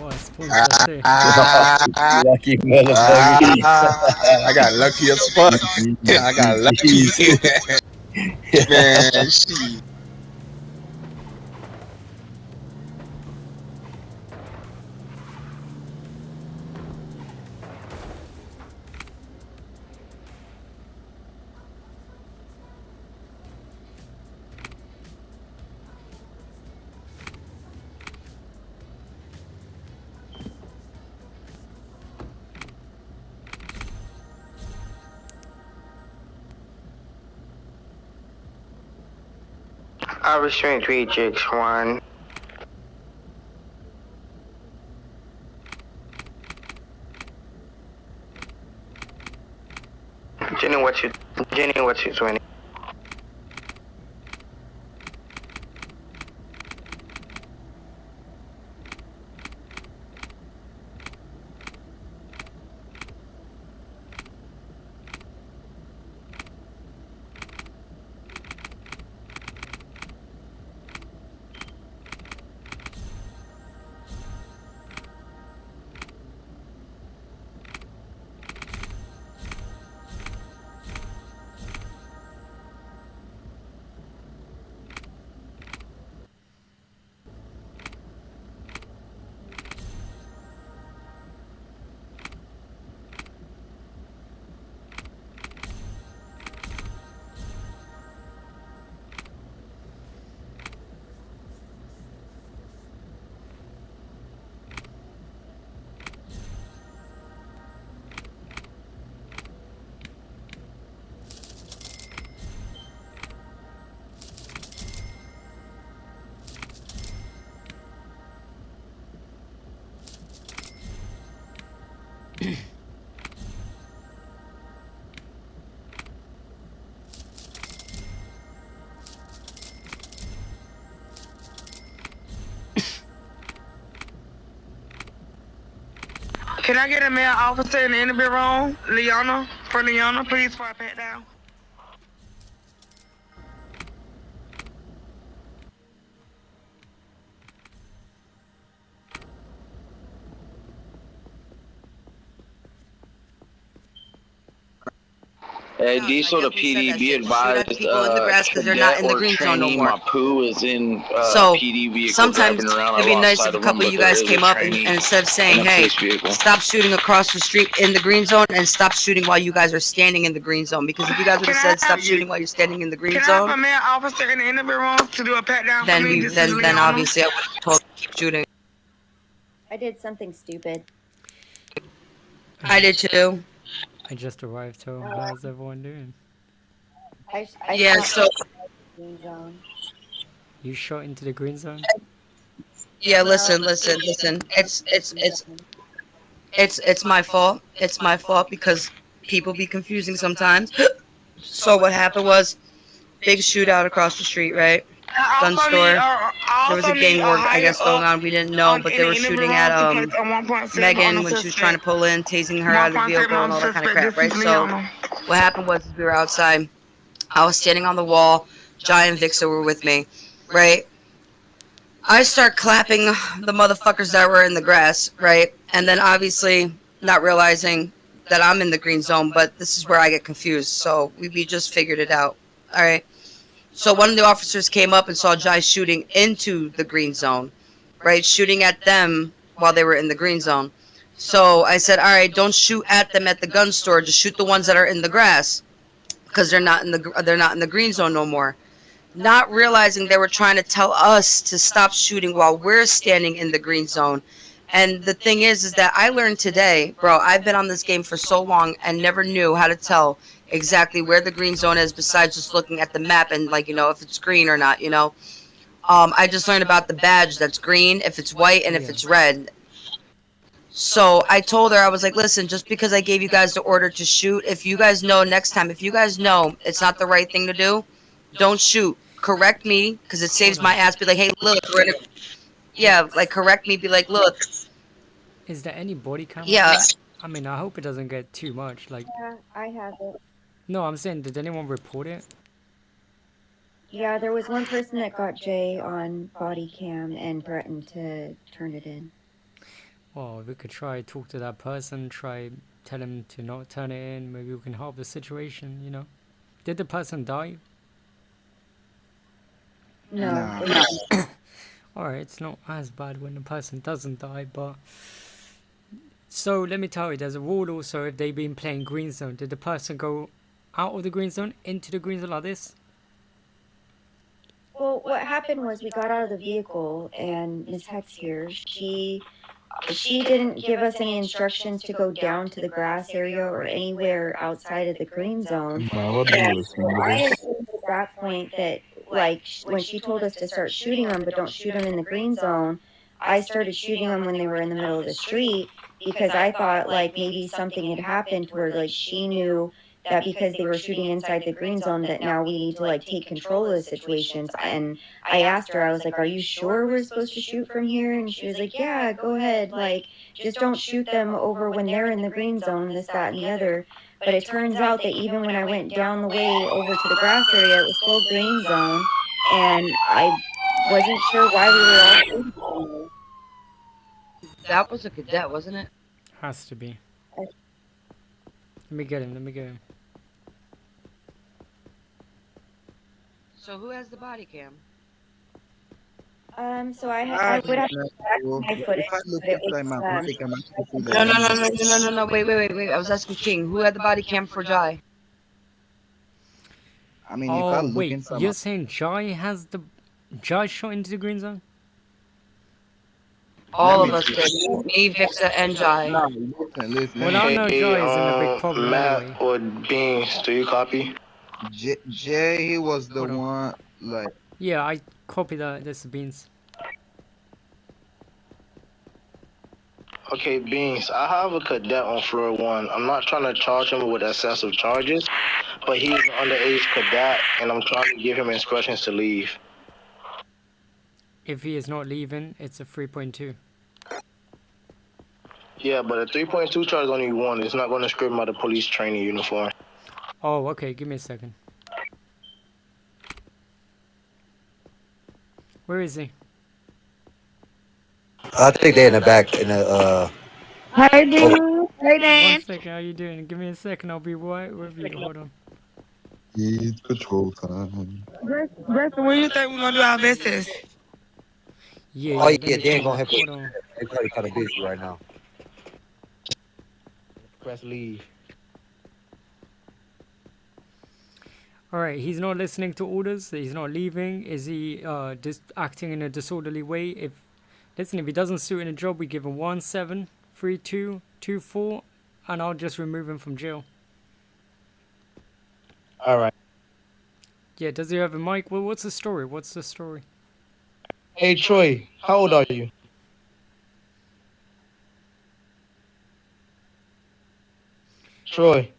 a sponge right there. Lucky motherfucker. I got lucky as fuck. I got lucky. Man, shit. I restraint 361. Jenny, what you 20? Can I get a male officer in the interview room? Leona, please, before I pat down. Hey, Diesel to PD, be advised, people in the grass because they're not in the green zone no more. Mapu is in So PD vehicle sometimes driving around. it'd be nice if a couple of you guys came up and instead of saying, "Hey, stop shooting across the street in the green zone," and stop shooting while you guys are standing in the green zone. Because if you guys would have said, "Stop shooting while you're standing in the green Can I zone," have a male officer in the interview room to do a pat down for then me? then obviously I would have told them to keep shooting. I did something stupid. I did too. I just arrived home. How's everyone doing? Yeah. So Green zone. You shot into the green zone? yeah. Listen. It's my fault. It's my fault because people be confusing sometimes. So what happened was big shootout across the street, right? Gun store. There was a gang war, I guess, going on. We didn't know, but they were shooting at Megan when she was trying to pull in, tasing her out of the vehicle and all that kind of crap, right? So what happened was we were outside. I was standing on the wall. Jai and Vixa were with me, right? I start clapping the motherfuckers that were in the grass, right? And then obviously not realizing that I'm in the green zone, but this is where I get confused. So we just figured it out. All right. So one of the officers came up and saw Jai shooting into the green zone, right? Shooting at them while they were in the green zone. So I said, all right, don't shoot at them at the gun store. Just shoot the ones that are in the grass because they're not in the green zone no more. Not realizing they were trying to tell us to stop shooting while we're standing in the green zone. And the thing is that I learned today, bro, I've been on this game for so long and never knew how to tell exactly where the green zone is besides just looking at the map and, like, if it's green or not, I just learned about the badge that's green, if it's white, and if it's red. So I told her, I was like, listen, just because I gave you guys the order to shoot, if you guys know next time, if you guys know it's not the right thing to do, don't shoot. Correct me, because it saves my ass. Be like, hey, look, we're in a... Yeah, like, correct me, be like, look. Is there any body camera? Yeah. I mean, I hope it doesn't get too much. Like, Yeah, I have it. no, I'm saying, did anyone report it? Yeah, there was one person that got Jay on body cam and threatened to turn it in. Well, we could try talk to that person, try tell him to not turn it in. Maybe we can help the situation, you know. Did the person die? No. Nah. they didn't. Alright, it's not as bad when the person doesn't die, but... So, let me tell you, there's a rule also if they've been playing green zone. Did the person go out of the green zone, into the green zone like this? Well, what happened was we got out of the vehicle and Miss Hex here, she didn't give us any instructions to go down to the grass area or anywhere outside of the green zone. Man, what do you And listen to I this? assumed at that point that, like, when she told us to start shooting them, but don't shoot them in the green zone, I started shooting them when they were in the middle of the street because I thought, like, maybe something had happened where, like, she knew that because they were shooting inside the green zone that now we need to, like, take control of the situations. And I asked her, I was like, are you sure we're supposed to shoot from here? And she was like, yeah, go ahead. Like, just don't shoot them over when they're in the green zone, this, that, and the other. But it turns out that even when I went down the way over to the grass area, it was still green zone. And I wasn't sure why we were all shooting from there. That was a cadet, wasn't it? Has to be. Let me get him, let me get him. So who has the body cam? So I would have to check my footage, If I look but it at my was, I can actually see No, no, that. no, no, no, no, no. Wait. I was asking King. Who had the body cam for Jai? I mean, if I Oh, look wait, inside you're saying Jai has the... Jai shot into the green zone? All Let of me us see. did. Me, Vixa, and Jai. No, listen. Well, Let I me know Jai is in a big problem Matt anyway. or Beans, do you copy? Jay, he was the Hold on. one, like, Yeah, I copy that. This is Beans. Okay, Beans, I have a cadet on floor 1. I'm not trying to charge him with excessive charges, but he's an underage cadet, and I'm trying to give him instructions to leave. If he is not leaving, it's a 3.2. Yeah, but a 3.2 charge is only 1. It's not going to scream out a police training uniform. Oh, okay. Give me a second. Where is he? I think they're in the back in the Hi, dude. Hi, One second. How you doing? Give me a second. I'll be right with you. Hold on. It's patrol time. Grayson, when you think we're gonna do our business? Yeah, Oh yeah. yeah, Let they me ain't gonna have hold to. on. They're probably kind of busy right now. press leave. All right. He's not listening to orders. He's not leaving. Is he just acting in a disorderly way? If he doesn't suit in a job, we give him 173224, and I'll just remove him from jail. All right. Yeah. Does he have a mic? Well, what's the story? What's the story? Hey, Troy, how old are you? Troy.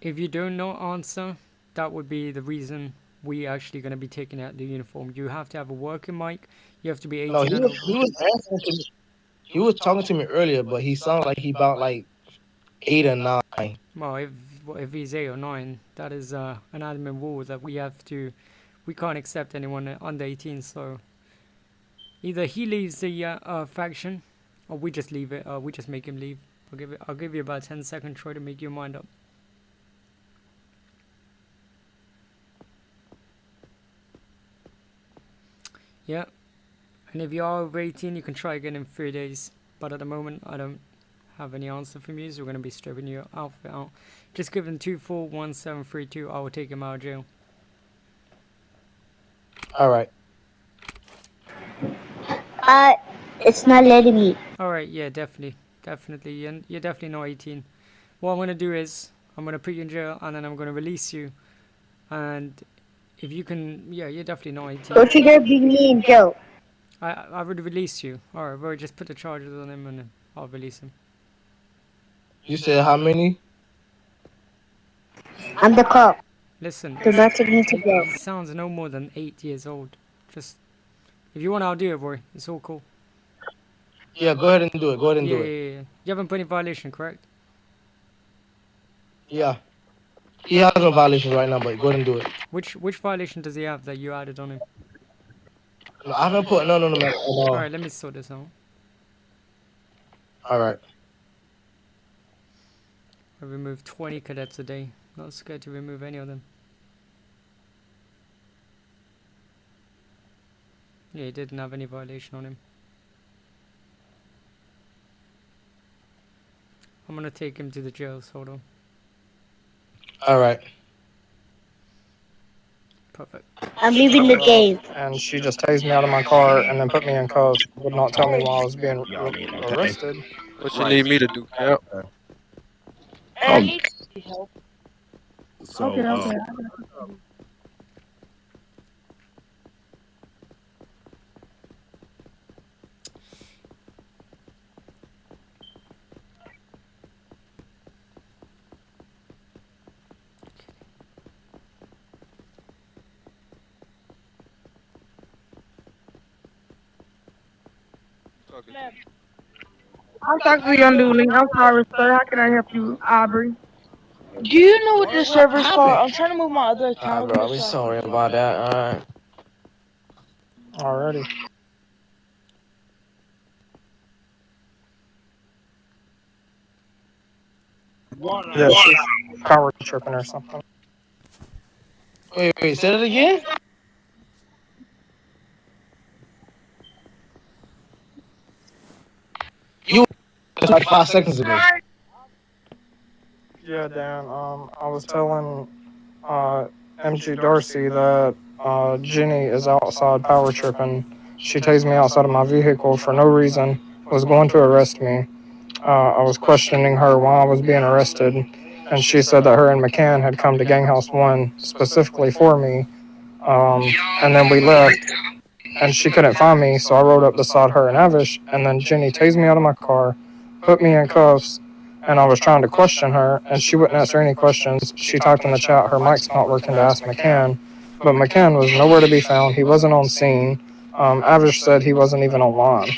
If you don't know answer, that would be the reason we actually going to be taking out the uniform. You have to have a working mic. You have to be 18 No, and over. he was answering to me. He was talking to me earlier, but he sounded like he about like 8 or 9. Well, if he's 8 or 9, that is an admin rule that we can't accept anyone under 18. So either he leaves the faction, or we just leave it. We just make him leave. I'll give you about 10 seconds, Troy, to make your mind up. Yeah, and if you are over 18, you can try again in 3 days. But at the moment, I don't have any answer from you, so we're going to be stripping your outfit out. Just give him 241732. I will take him out of jail. All right. It's not letting me. Alright, yeah, definitely. You're definitely not 18. What I'm going to do is, I'm going to put you in jail, and then I'm going to release you. And if you can, yeah, you're definitely not 18. Don't you dare bring me in jail. I would release you. Alright, bro, just put the charges on him, and then I'll release him. You said how many? I'm the cop. Listen, Do not take me to jail. he sounds no more than 8 years old. Just, if you want, I'll do it, boy. It's all cool. Yeah, go ahead and do it. Go ahead and Yeah, do yeah, it. yeah. You haven't put any violation, correct? Yeah. He has no violations right now, but go ahead and do it. Which violation does he have that you added on him? I haven't put none on the map at All all. right, let me sort this out. All right. I removed 20 cadets a day. Not scared to remove any of them. Yeah, he didn't have any violation on him. I'm gonna take him to the jail, so hold on. All right. Perfect. I'm leaving the game. And she just tased me out of my car and then put me in cuffs. Would not tell me why I was being arrested. What you need me to do, Cap? So, Okay. I'm talking to young dude. I'm sorry, sir. How can I help you, Aubrey? Do you know what this server's called? I'm trying to move my other account. Alright, bro. We sorry about that. Alrighty. Yeah, she's power tripping or something. Wait, say it again? You like 5 seconds ago. Yeah, Dan. I was telling MG Darcy that Jenny is outside power tripping. She tased me outside of my vehicle for no reason. Was going to arrest me. I was questioning her why I was being arrested, and she said that her and McCann had come to Gang House 1 specifically for me. And then we left, and she couldn't find me, so I rode up beside her and Avish, and then Jenny tased me out of my car, put me in cuffs, and I was trying to question her, and she wouldn't answer any questions. She typed in the chat her mic's not working to ask McCann, but McCann was nowhere to be found. He wasn't on scene. Avish said he wasn't even online.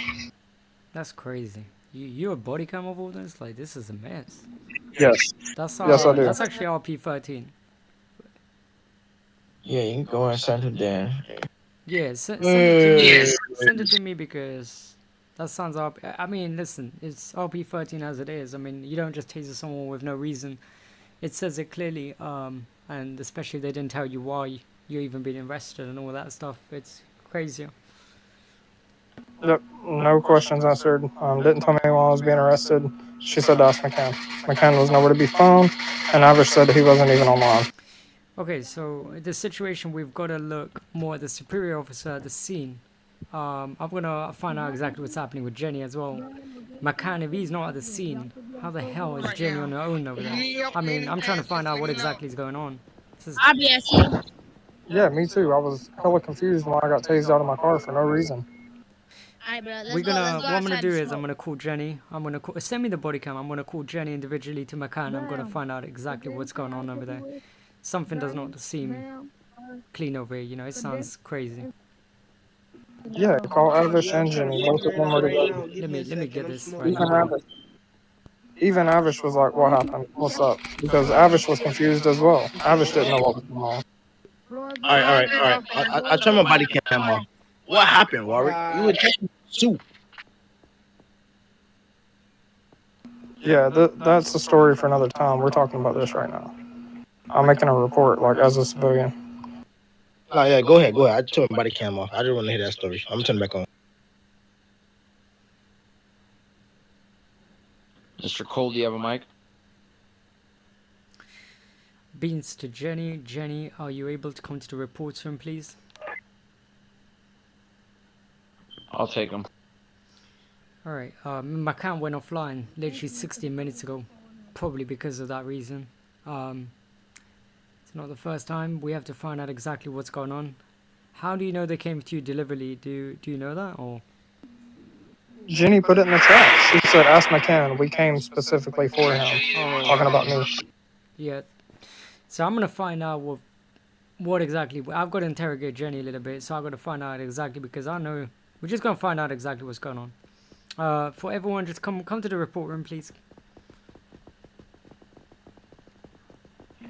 That's crazy. You a body cam of all this? Like, this is a mess. Yes. That's Yes, I do. That's actually RP13. Yeah, you can go and send it Dan. Yeah, send it to me. Send it to me because that sounds RP. I mean, listen, it's RP13 as it is. I mean, you don't just taser someone with no reason. It says it clearly, and especially they didn't tell you why you're even being arrested and all that stuff. It's crazy. Yep, no questions answered. Didn't tell me why I was being arrested. She said to ask McCann. McCann was nowhere to be found, and Avish said he wasn't even online. Okay, so the situation, we've got to look more at the superior officer at the scene. I'm gonna find out exactly what's happening with Jenny as well. McCann, if he's not at the scene, how the hell is Jenny on her own over there? I mean, I'm trying to find out what exactly is going on. Yeah, me too. I was hella confused when I got tased out of my car for no reason. What I'm gonna do is I'm gonna call Jenny. I'm gonna send me the body cam. I'm gonna call Jenny individually to McCann. I'm gonna find out exactly what's going on over there. Something does not seem clean over here. You know, it sounds crazy. Yeah, call Avish and Jenny. Both of them were together. Let me get this right now. Even Avish was like, "What happened? What's up?" Because Avish was confused as well. Avish didn't know what was going on. All right. I turned my body cam off. What happened, Warwick? You were taking soup. Yeah, that's the story for another time. We're talking about this right now. I'm making a report, like, as a civilian. No, yeah, go ahead. I turned my body cam off. I didn't want to hear that story. I'm turning back on. Mr. Cole, do you have a mic? Beans to Jenny. Jenny, are you able to come to the report room, please? I'll take him. Alright, McCann went offline literally 16 minutes ago. Probably because of that reason. It's not the first time. We have to find out exactly what's going on. How do you know they came to you deliberately? Do you know that, or? Jenny put it in the chat. She said, "Ask McCann. We came specifically for him." Talking about me. Yeah. So I'm gonna find out what exactly. I've got to interrogate Jenny a little bit, so I've got to find out exactly, because I know we're just gonna find out exactly what's going on. For everyone, just come to the report room, please.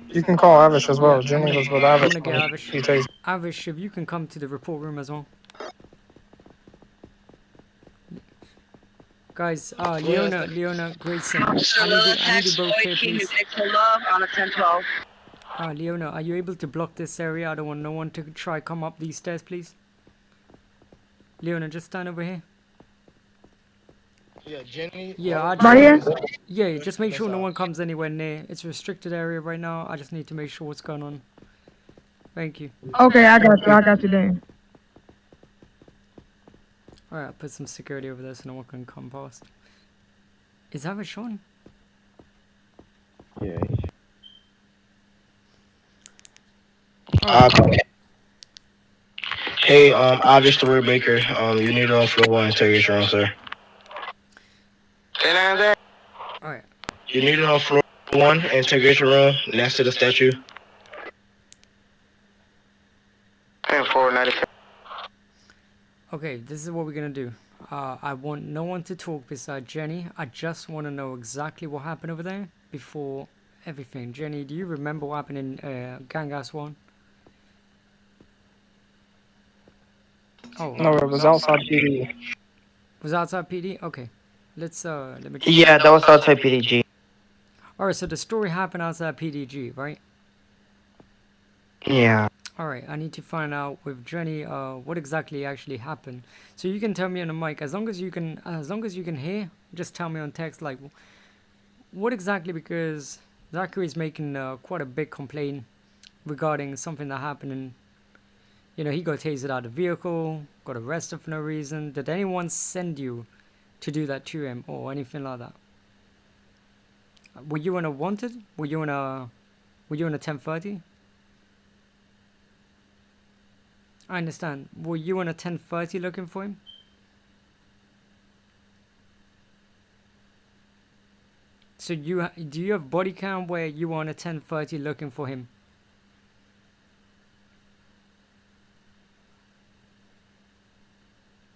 You can call Avish as well. Jenny was with Avish. I'm gonna get Avish. Avish, if you can come to the report room as well. Guys, Leona Grayson, I need you both here, please. love on a 10-12. Leona, are you able to block this area? I don't want no one to try come up these stairs, please. Leona, just stand over here. Yeah, Jenny. Yeah, Right here? yeah, just make sure no one comes anywhere near. It's a restricted area right now. I just need to make sure what's going on. Thank you. Okay, I got you then. Alright, I'll put some security over there so no one can come past. Is that Rashawn? Yeah. Hey, Obvious the Word Baker. You need on floor 1 interrogation room, sir. Alright. You need it on floor 1 interrogation room next to the statue. And 495. Okay, this is what we're gonna do. I want no one to talk beside Jenny. I just want to know exactly what happened over there before everything. Jenny, do you remember what happened in Gangas 1? Oh, No, it was outside PD. was outside PD? Okay. Let's let me. Yeah, that was outside PDG. Alright, so the story happened outside PDG, right? Yeah. Alright, I need to find out with Jenny what exactly actually happened. So you can tell me on the mic as long as you can hear, just tell me on text like what exactly, because Zachary's making quite a big complaint regarding something that happened in, you know, he got tasered out of the vehicle, got arrested for no reason. Did anyone send you to do that to him or anything like that? Were you in a wanted? Were you in a 1030? I understand. Were you on a 1030 looking for him? So do you have body cam where you were on a 1030 looking for him?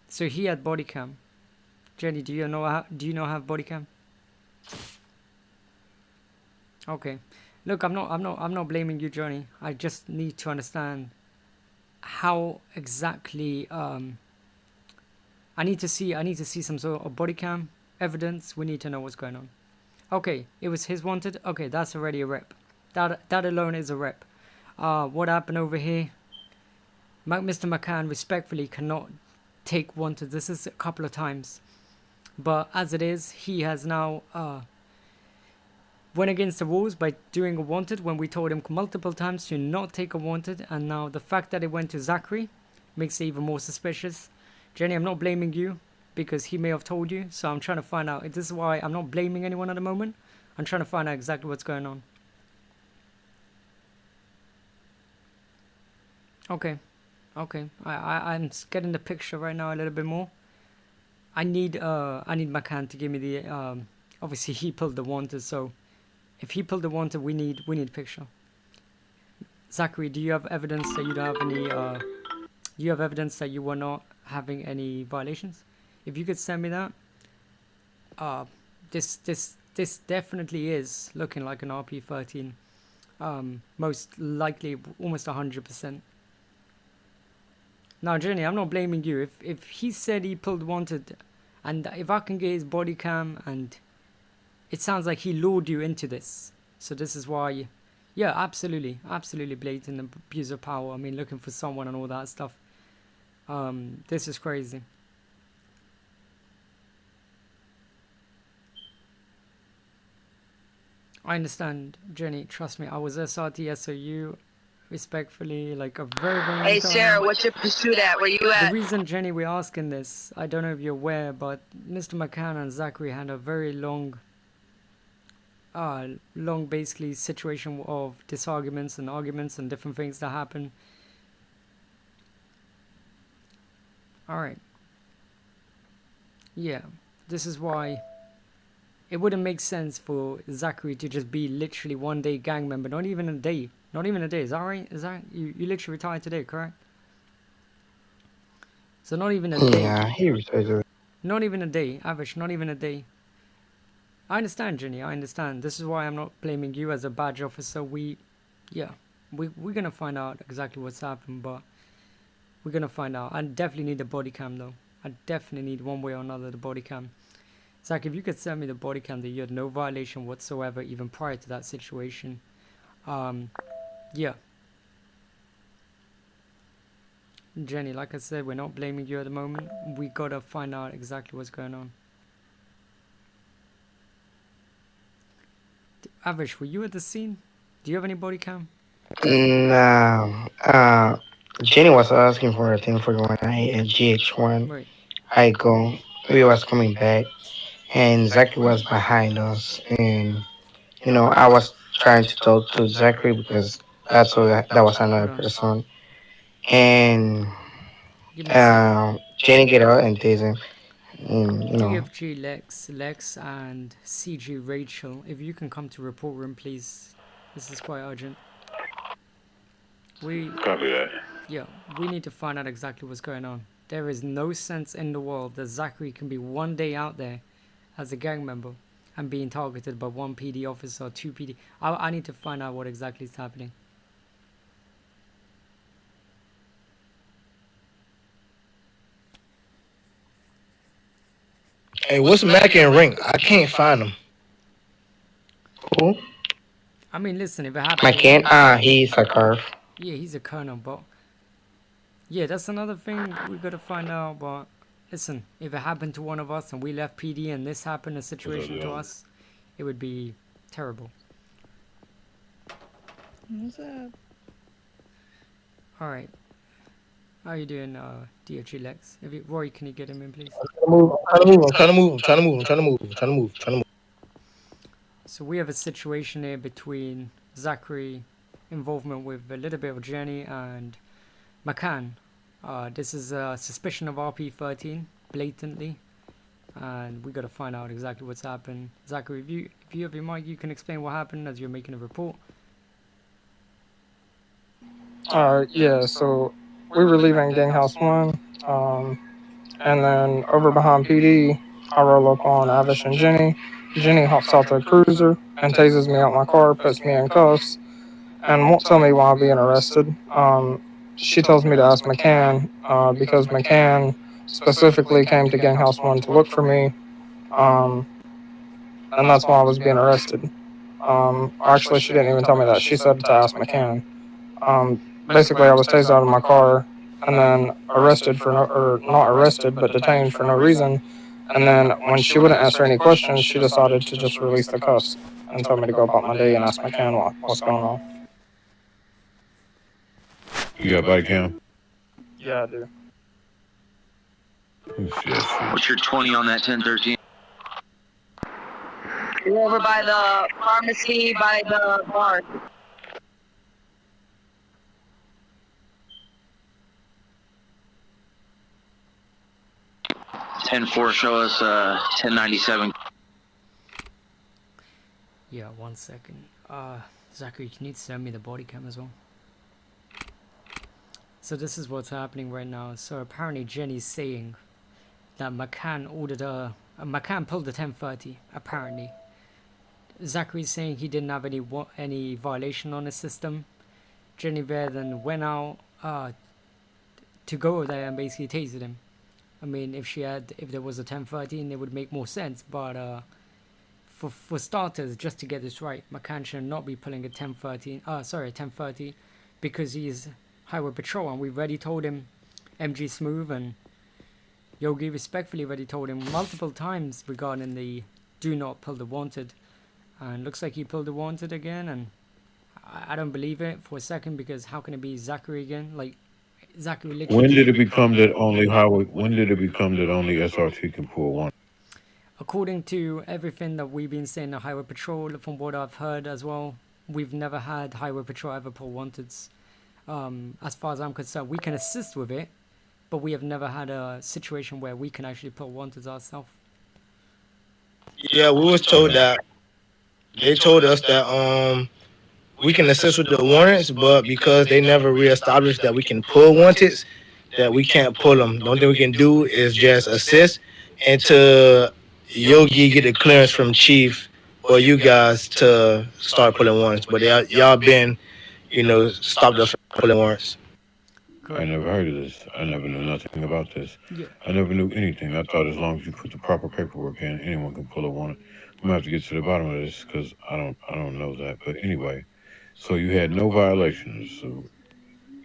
So he had body cam. Jenny, do you not have body cam? Okay. Look, I'm not blaming you, Johnny. I just need to understand how exactly I need to see some sort of body cam evidence. We need to know what's going on. Okay, it was his wanted. Okay, that's already a rep. That alone is a rep. What happened over here? Mr. McCann respectfully cannot take wanted. This is a couple of times, but as it is, he has now went against the rules by doing a wanted when we told him multiple times to not take a wanted, and now the fact that it went to Zachary makes it even more suspicious. Jenny, I'm not blaming you because he may have told you, so I'm trying to find out. This is why I'm not blaming anyone at the moment. I'm trying to find out exactly what's going on. Okay, I'm getting the picture right now a little bit more. I need McCann to give me the obviously he pulled the wanted, so if he pulled the wanted, we need picture. Zachary, do you have evidence that you don't have any? Do you have evidence that you were not having any violations? If you could send me that. This definitely is looking like an RP13. Most likely, almost 100%. Now, Jenny, I'm not blaming you. If he said he pulled wanted, and if I can get his body cam, and it sounds like he lured you into this. So this is why, yeah, absolutely blatant abuse of power. I mean, looking for someone and all that stuff. This is crazy. I understand, Jenny. Trust me, I was SRT SOU. Respectfully, like a very long Hey, time. Sarah, what's your pursuit at? Where you at? The reason, Jenny, we're asking this, I don't know if you're aware, but Mr. McCann and Zachary had a very long basically situation of disarguments and arguments and different things that happen. Alright. Yeah, this is why it wouldn't make sense for Zachary to just be literally one day gang member, not even a day. Not even a day, is that right? Is that you literally retired today, correct? So not even a day. Yeah, he retired. Not even a day, average, not even a day. I understand, Jenny, I understand. This is why I'm not blaming you as a badge officer. We're gonna find out exactly what's happened, but we're gonna find out. I definitely need the body cam though. I definitely need one way or another the body cam. Zach, if you could send me the body cam that you had no violation whatsoever even prior to that situation. Yeah. Jenny, like I said, we're not blaming you at the moment. We gotta find out exactly what's going on. Avish, were you at the scene? Do you have any body cam? No. Jenny was asking for a thing for when I at GH1. Right. I go. We was coming back, and Zachary was behind us, and I was trying to talk to Zachary because that's what that was another person, and Jenny get out and tease him, and DFG Lex and CG Rachel, if you can come to report room, please. This is quite urgent. Copy that. Yeah, we need to find out exactly what's going on. There is no sense in the world that Zachary can be one day out there as a gang member and being targeted by one PD officer or two PD. I need to find out what exactly is happening. Hey, what's Mac and Rank? I can't find them. Who? I mean, listen, if it happens... McCann? He's a curve. Yeah, he's a colonel, but... Yeah, that's another thing we gotta find out, but... Listen, if it happened to one of us and we left PD and this happened, a situation to us, it would be terrible. What's up? Alright. How are you doing, DFG Lex? Rory, can you get him in, please? I'm trying to move. So we have a situation here between Zachary, involvement with a little bit of Jenny, and McCann. This is a suspicion of RP13, blatantly, and we got to find out exactly what's happened. Zachary, if you have your mic, you can explain what happened as you're making a report. Yeah, so we were leaving Gang House 1, and then over behind PD, I roll up on Avish and Jenny. Jenny hops out the cruiser and tases me out my car, puts me in cuffs, and won't tell me why I'm being arrested. She tells me to ask McCann, because McCann specifically came to Gang House 1 to look for me, and that's why I was being arrested. Actually, she didn't even tell me that. She said to ask McCann. Basically, I was tased out of my car and then arrested for not arrested, but detained for no reason. And then when she wouldn't answer any questions, she decided to just release the cuffs and tell me to go about my day and ask McCann what's going on. You got body cam? Yeah, I do. What's your 20 on that 1013? We're over by the pharmacy, by the bar. Ten four, show us 1097. Yeah, 1 second. Zachary, can you send me the body cam as well? So this is what's happening right now. So apparently Jenny's saying that McCann ordered McCann pulled the 1030, apparently. Zachary's saying he didn't have any violation on his system. Jenny there then went out to go there and basically tased him. I mean, if there was a 1013, it would make more sense, but for starters, just to get this right, McCann should not be pulling a 1030, because he's highway patrol, and we've already told him, MG Smooth and Yogi respectfully already told him multiple times regarding the do not pull the wanted, and looks like he pulled the wanted again, and I don't believe it for a second, because how can it be Zachary again? Like, Zachary literally... When did it become that only highway? When did it become that only SRT can pull one? According to everything that we've been saying, the highway patrol, from what I've heard as well, we've never had highway patrol ever pull wanteds. As far as I'm concerned, we can assist with it, but we have never had a situation where we can actually pull wanteds ourselves. Yeah, we was told that. They told us that we can assist with the warrants, but because they never reestablished that we can pull wanteds, that we can't pull them. The only thing we can do is just assist until Yogi get the clearance from Chief or you guys to start pulling warrants. But y'all been, stopped us from pulling warrants. I never heard of this. I never knew nothing about this. Yeah. I never knew anything. I thought as long as you put the proper paperwork in, anyone can pull a warrant. I'm gonna have to get to the bottom of this because I don't know that. But anyway, so you had no violations. So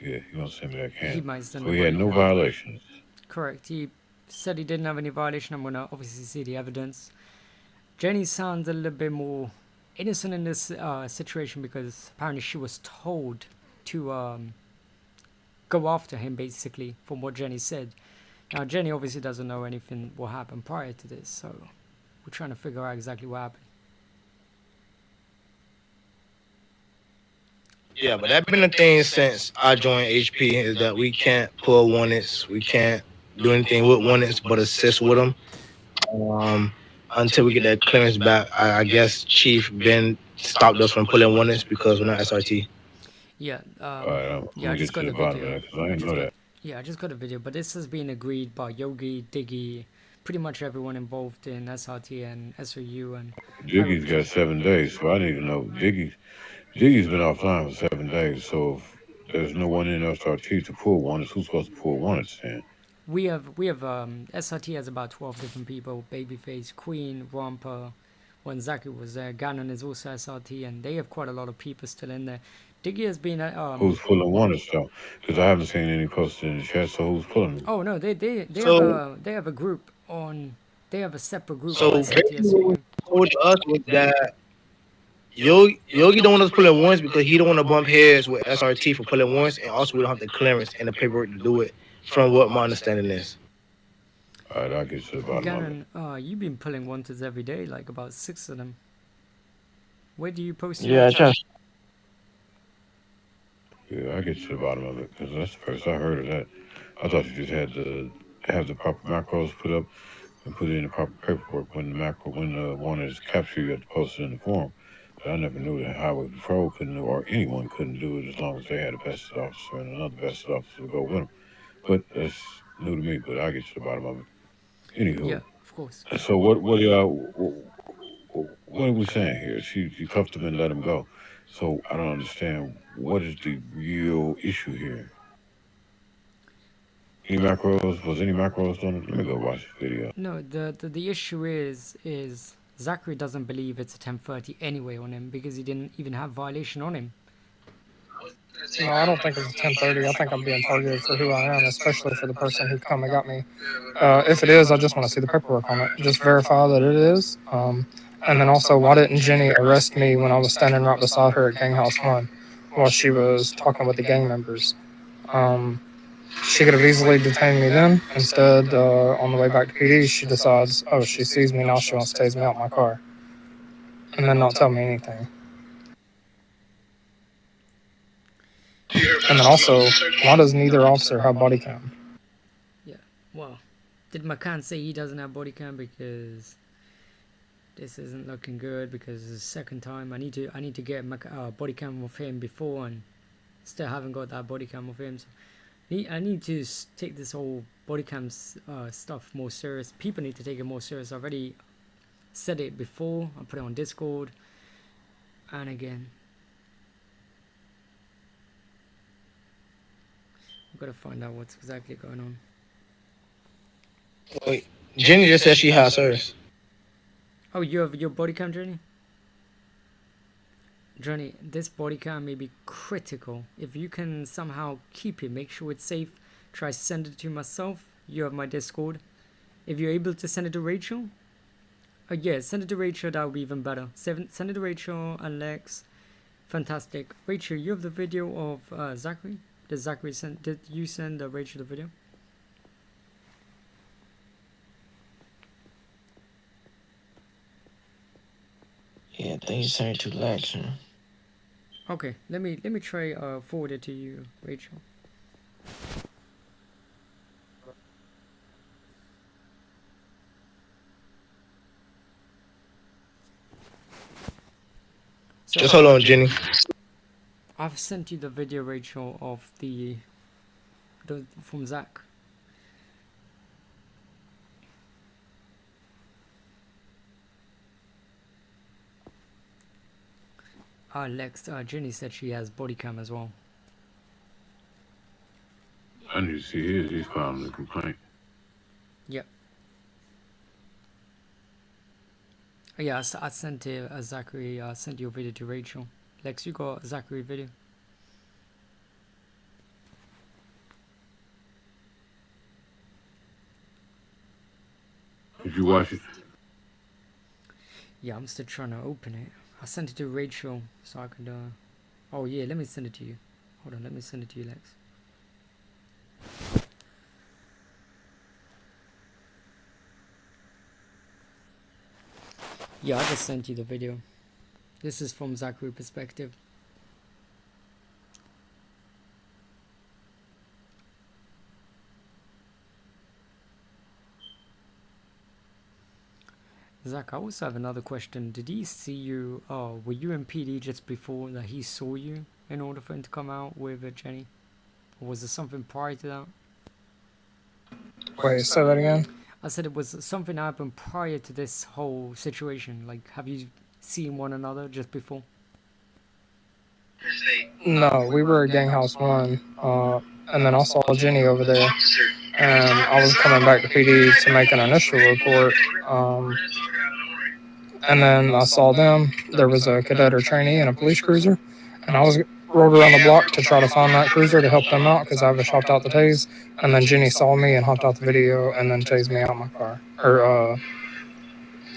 yeah, you gonna send me that He can. might send So the he had money. no violations. Correct. He said he didn't have any violation. I'm gonna obviously see the evidence. Jenny sounds a little bit more innocent in this situation because apparently she was told to go after him, basically, from what Jenny said. Now, Jenny obviously doesn't know anything what happened prior to this, so we're trying to figure out exactly what happened. Yeah, but that's been the thing since I joined HP is that we can't pull warrants, we can't do anything with warrants but assist with them. Until we get that clearance back, I guess Chief Ben stopped us from pulling warrants because we're not SRT. Yeah, I'm yeah, I gonna just get got to the the bottom of video. that because I didn't know that. Yeah, I just got a video, but this has been agreed by Yogi, Diggy, pretty much everyone involved in SRT and SOU and... Diggy's got 7 days, so I need to know. Diggy's been offline for 7 days, so if there's no one in SRT to pull warrants, who's supposed to pull warrants then? We have SRT has about 12 different people: Babyface, Queen, Romper. When Zachary was there, Gannon is also SRT, and they have quite a lot of people still in there. Diggy has been Who's pulling warrants though? Because I haven't seen any posted in the chat, so who's pulling them? Oh no, they So- have a group on. They have a separate group. So on SRT, basically what he told us was that Yogi don't want us pulling warrants because he don't want to bump heads with SRT for pulling warrants, and also we don't have the clearance and the paperwork to do it, from what my understanding is. Alright, I'll get to the bottom of it. Gannon, you've been pulling wanteds every day, like about 6 of them. Where do you post? Yeah, just Yeah, I'll get to the bottom of it because that's the first I heard of that. I thought you just had to have the proper macros put up and put in the proper paperwork when the warrant is captured, you have to post it in the form. But I never knew that Highway Patrol couldn't do, or anyone couldn't do it as long as they had a vested officer and another vested officer to go with them. But that's new to me, but I'll get to the bottom of it. Anywho, Yeah, of course. so what are we saying here? She cuffed him and let him go. So I don't understand what is the real issue here. Any macros? Was any macros done? Let me go watch the video. No, the issue is Zachary doesn't believe it's a 1030 anyway on him because he didn't even have violation on him. no, I don't think it's 10:30. I think I'm being targeted for who I am, especially for the person who come and got me. If it is, I just want to see the paperwork on it. Just verify that it is. And then also, why didn't Jenny arrest me when I was standing right beside her at Gang House 1 while she was talking with the gang members? She could have easily detained me then. Instead, on the way back to PD, she decides, oh, she sees me now, she wants to tase me out my car. And then not tell me anything. And then also, why does neither officer have body cam? Yeah, well, did McCann say he doesn't have body cam because this isn't looking good because it's the second time I need to get body cam of him before and still haven't got that body cam of him. So I need to take this whole body cam stuff more serious. People need to take it more serious. I already said it before. I put it on Discord and again. I've got to find out what's exactly going on. Wait, Jenny just said she has hers. Oh, you have your body cam, Jenny? Johnny, this body cam may be critical. If you can somehow keep it, make sure it's safe, try send it to myself. You have my Discord. If you're able to send it to Rachel, yeah, send it to Rachel, that would be even better. Send it to Rachel, Alex. Fantastic. Rachel, you have the video of Zachary? Did you send Rachel the video? Yeah, I think you sent it to Lecture. Okay, let me try forward it to you, Rachel. So, just hold on, Jenny. I've sent you the video, Rachel, of the from Zach. Lex, Jenny said she has body cam as well. I need to see his. He's filing a complaint. Yep. Yeah, I sent it, Zachary. I sent your video to Rachel. Lex, you got Zachary video? Did you watch it? Yeah, I'm still trying to open it. I sent it to Rachel so I could. Oh yeah, let me send it to you. Hold on, let me send it to you, Lex. Yeah, I just sent you the video. This is from Zachary perspective. Zach, I also have another question. Did he see you, were you in PD just before that he saw you in order for him to come out with Jenny? Or was there something prior to that? Wait, say that again? I said it was something happened prior to this whole situation. Like, have you seen one another just before? No, we were at Gang House 1, and then I saw Jenny over there, and I was coming back to PD to make an initial report, and then I saw them. There was a cadet or trainee and a police cruiser, and I was rode around the block to try to find that cruiser to help them out because I was hopped out the tase, and then Jenny saw me and hopped out the video and then tased me out my car, or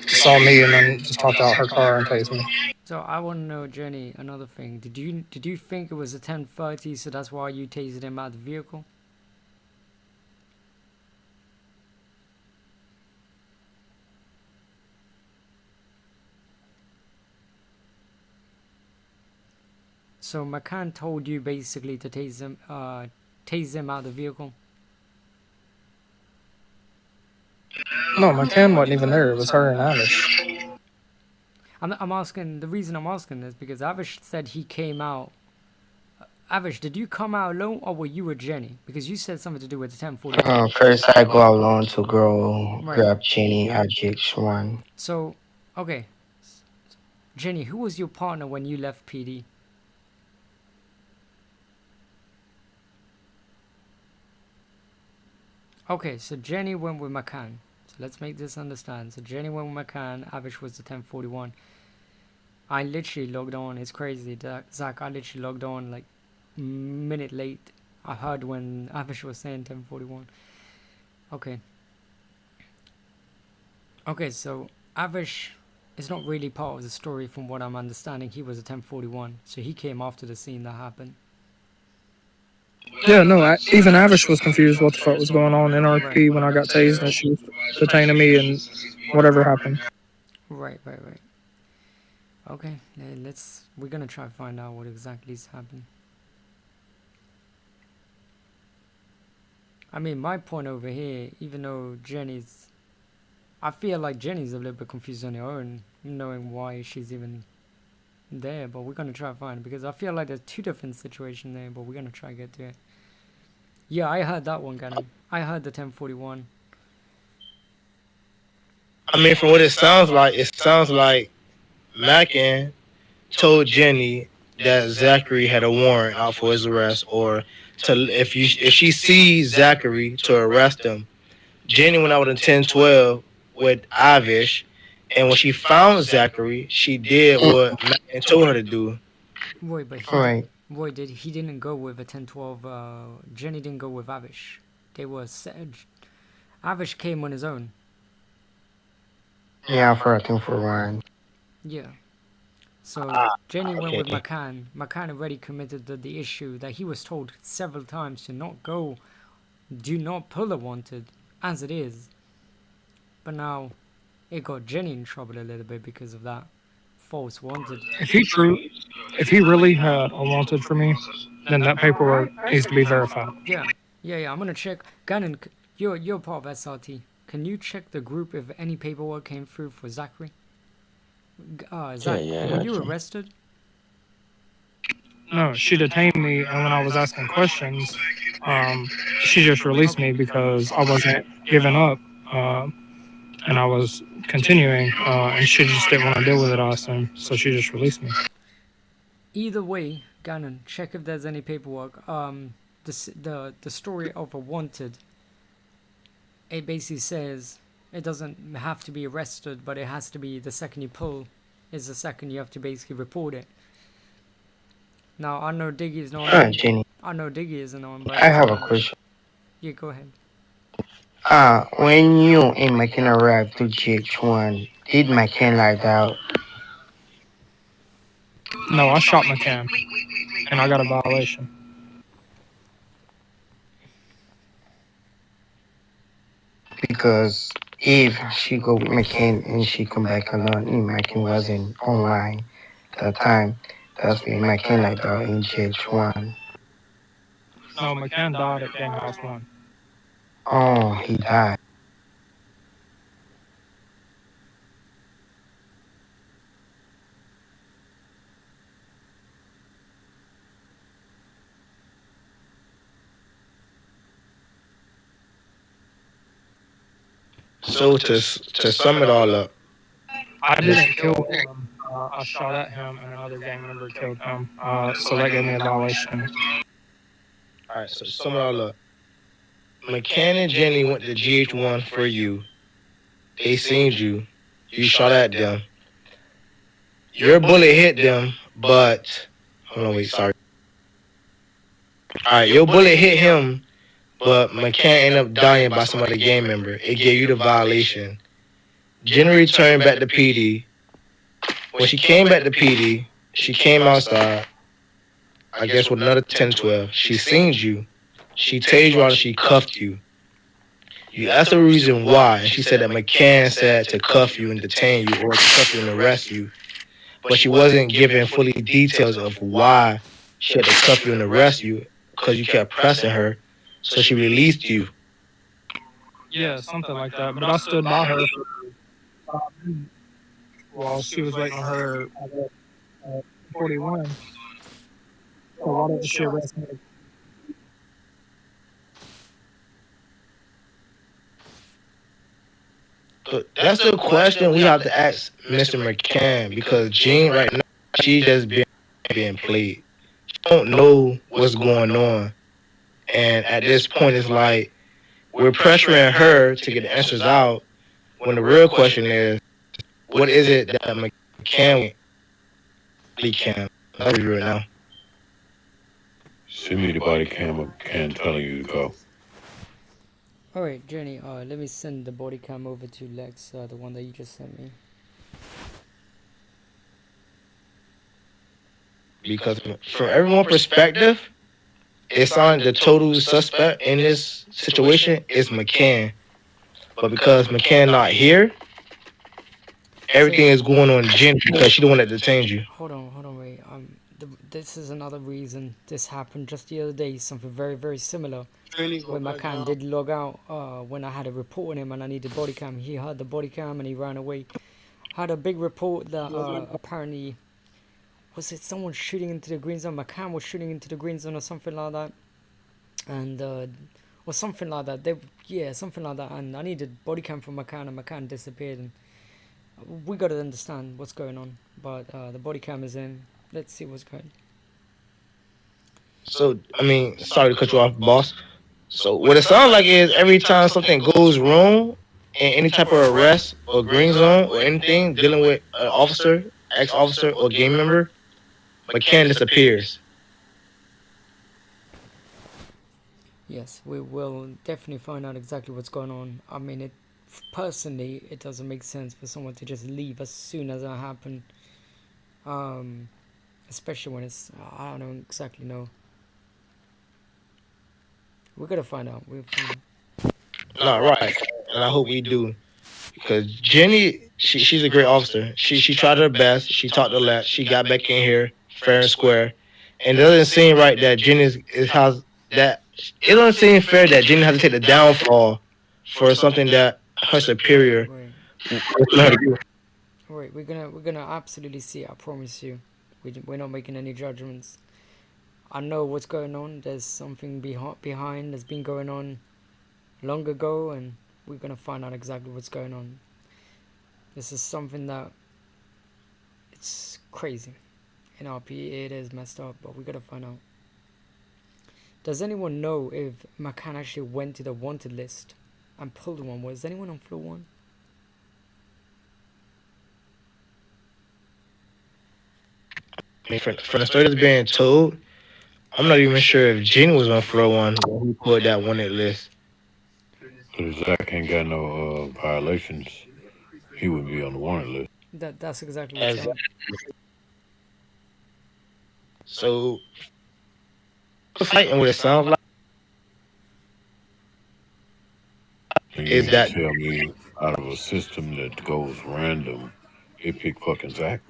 saw me and then just hopped out her car and tased me. So I want to know, Jenny, another thing. Did you think it was a 1030, so that's why you tased him out of the vehicle? So McCann told you basically to tase him out of the vehicle? No, McCann wasn't even there. It was her and Avish. I'm asking, the reason I'm asking is because Avish said he came out. Avish, did you come out alone or were you with Jenny? Because you said something to do with the 1040. First I go out alone to go grab Jenny at GX1. So, okay. Jenny, who was your partner when you left PD? Okay, so Jenny went with McCann. So let's make this understand. So Jenny went with McCann, Avish was the 1041. I literally logged on, it's crazy, Zach, I literally logged on like a minute late. I heard when Avish was saying 1041. Okay. Okay, so Avish is not really part of the story from what I'm understanding. He was a 1041, so he came after the scene that happened. Yeah, no, even Avish was confused what the fuck was going on in RP when I got tased and she was detaining me and whatever happened. Right. Okay, we're gonna try to find out what exactly is happening. I mean, my point over here, even though I feel like Jenny's a little bit confused on her own, knowing why she's even there, but we're gonna try to find it, because I feel like there's two different situations there, but we're gonna try to get to it. Yeah, I heard that one, Gannon. I heard the 1041. I mean, from what it sounds like Mackin told Jenny that Zachary had a warrant out for his arrest, or if she sees Zachary to arrest him. Jenny went out with a 1012 with Avish, and when she found Zachary, she did what Mackin told her to do. Wait, but he didn't go with a 1012. Jenny didn't go with Avish. Avish came on his own. Yeah, for a 1041. Yeah. So Jenny went with McCann. McCann already committed the issue that he was told several times to not go, do not pull a wanted, as it is. But now it got Jenny in trouble a little bit because of that false wanted. If he really had a wanted for me, then that paperwork needs to be verified. Yeah. I'm gonna check. Gannon, you're part of SRT. Can you check the group if any paperwork came through for Zachary? Zach, were you arrested? No, she detained me, and when I was asking questions, she just released me because I wasn't giving up, and I was continuing, and she just didn't want to deal with it, I assume, so she just released me. Either way, Gannon, check if there's any paperwork. the story of a wanted. It basically says it doesn't have to be arrested, but it has to be the second you pull is the second you have to basically report it. Now I know Diggy is not on. Jenny, I know Diggy isn't on, but I have a question. yeah, go ahead. When you and McKenna arrived to GH1, did McKenna lie out? No, I shot McCann, and I got a violation. Because if she go with McCann and she come back alone, and McCann wasn't online that time, that's when McCann lied out in GH1. No, McCann died at Gamehouse 1. Oh, he died. So to sum it all up, I didn't kill him. I shot at him, and another gang member killed him. So that gave me a violation. all right. So to sum it all up, McCann and Jenny went to GH1 for you. They seen you. You shot at them. Your bullet hit them, but hold on, wait, sorry. All right, your bullet hit him, but McCann ended up dying by some other gang member. It gave you the violation. Jenny returned back to PD. When she came back to PD, she came outside, I guess with another 10-12. She seen you. She tased you out and she cuffed you. You asked her the reason why, and she said that McCann said to cuff you and detain you or to cuff you and arrest you. But she wasn't giving fully details of why she had to cuff you and arrest you because you kept pressing her, so she released you. Yeah, something like that. But I stood by her while she was waiting on her 41. So why didn't she arrest me? But that's the question we have to ask Mr. McCann, because Jean right now, she just being played. She don't know what's going on. And at this point, it's like we're pressuring her to get the answers out when the real question is, what is it that McCann really can? I'll tell you right now. Send me the body cam of McCann telling you to go. Alright, Jenny, let me send the body cam over to Lex, the one that you just sent me. Because from everyone's perspective, it's on the total suspect in this situation is McCann. But because McCann not here, everything is going on Jenny because she the one that detained you. Hold on, wait. This is another reason this happened just the other day. Something very, very similar. When McCann did log out, when I had a report on him and I needed body cam, he had the body cam and he ran away. Had a big report that apparently was it someone shooting into the green zone? McCann was shooting into the green zone or something like that, and or something like that. Something like that. And I needed body cam from McCann, and McCann disappeared. And we got to understand what's going on. But the body cam is in. Let's see what's going on. So, I mean, sorry to cut you off, boss. So, what it sounds like is every time something goes wrong in any type of arrest or green zone or anything dealing with an officer, ex-officer, or gang member, McCann disappears. Yes, we will definitely find out exactly what's going on. I mean, personally, it doesn't make sense for someone to just leave as soon as that happened. Especially when it's, I don't exactly know. We're gonna find out. We'll find out. No, right. And I hope we do. Because Jenny, she's a great officer. She tried her best. She talked to Lex. She got back in here fair and square. And it doesn't seem right that Jenny has that. It doesn't seem fair that Jenny has to take the downfall for something that her superior was let her do. Alright, we're gonna absolutely see it, I promise you. We're not making any judgments. I know what's going on. There's something behind that's been going on long ago, and we're gonna find out exactly what's going on. This is something that it's crazy. In RP, it is messed up, but we gotta find out. Does anyone know if McCann actually went to the wanted list and pulled one? Was anyone on floor 1? I mean, from the story that's being told, I'm not even sure if Jen was on floor 1 when he pulled that wanted list. But if Zach ain't got no violations, he wouldn't be on the wanted list. That's exactly what's happening. So, fighting what it sounds like And is you that tell me out of a system that goes random, it picked fucking Zach?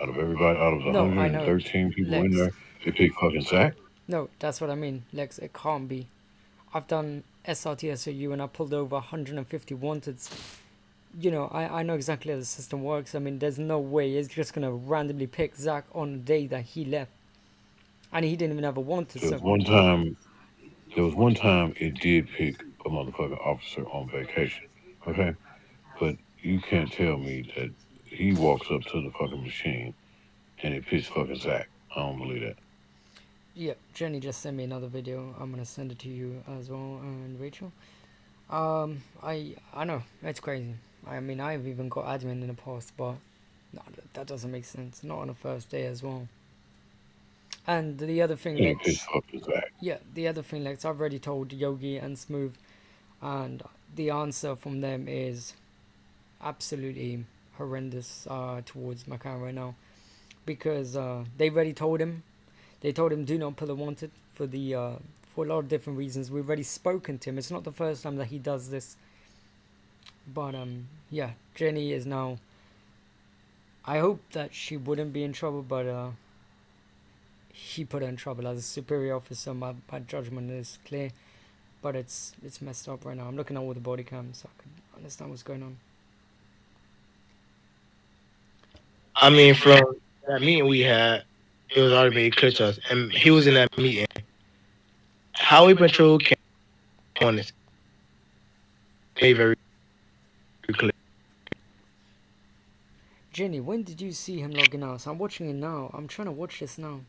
Out of everybody, out of the No, I know. 113 people in Lex. there, it picked fucking Zach? No, that's what I mean, Lex. It can't be. I've done SRT SOU and I pulled over 150 wanteds. You know, I know exactly how the system works. I mean, there's no way it's just gonna randomly pick Zach on the day that he left, and he didn't even have a wanted. There was one time it did pick a motherfucking officer on vacation, okay? But you can't tell me that he walks up to the fucking machine and it picks fucking Zach. I don't believe that. Yeah, Jenny just sent me another video. I'm gonna send it to you as well, and Rachel. I know it's crazy. I mean, I've even got admin in the past, but no, that doesn't make sense. Not on the first day as well. And the other thing, Lex, yeah, the other thing, Lex, I've already told Yogi and Smooth, and the answer from them is absolutely horrendous towards McCann right now, because they've already told him. They told him do not pull a wanted for a lot of different reasons. We've already spoken to him. It's not the first time that he does this. But yeah, Jenny is now. I hope that she wouldn't be in trouble, but he put her in trouble as a superior officer. My judgment is clear, but it's messed up right now. I'm looking at all the body cams so I can understand what's going on. I mean, from that meeting we had, it was already made clear to us, and he was in that meeting. Highway Patrol came on this. Made very clear. Jenny, when did you see him logging out? So I'm watching it now. I'm trying to watch this now.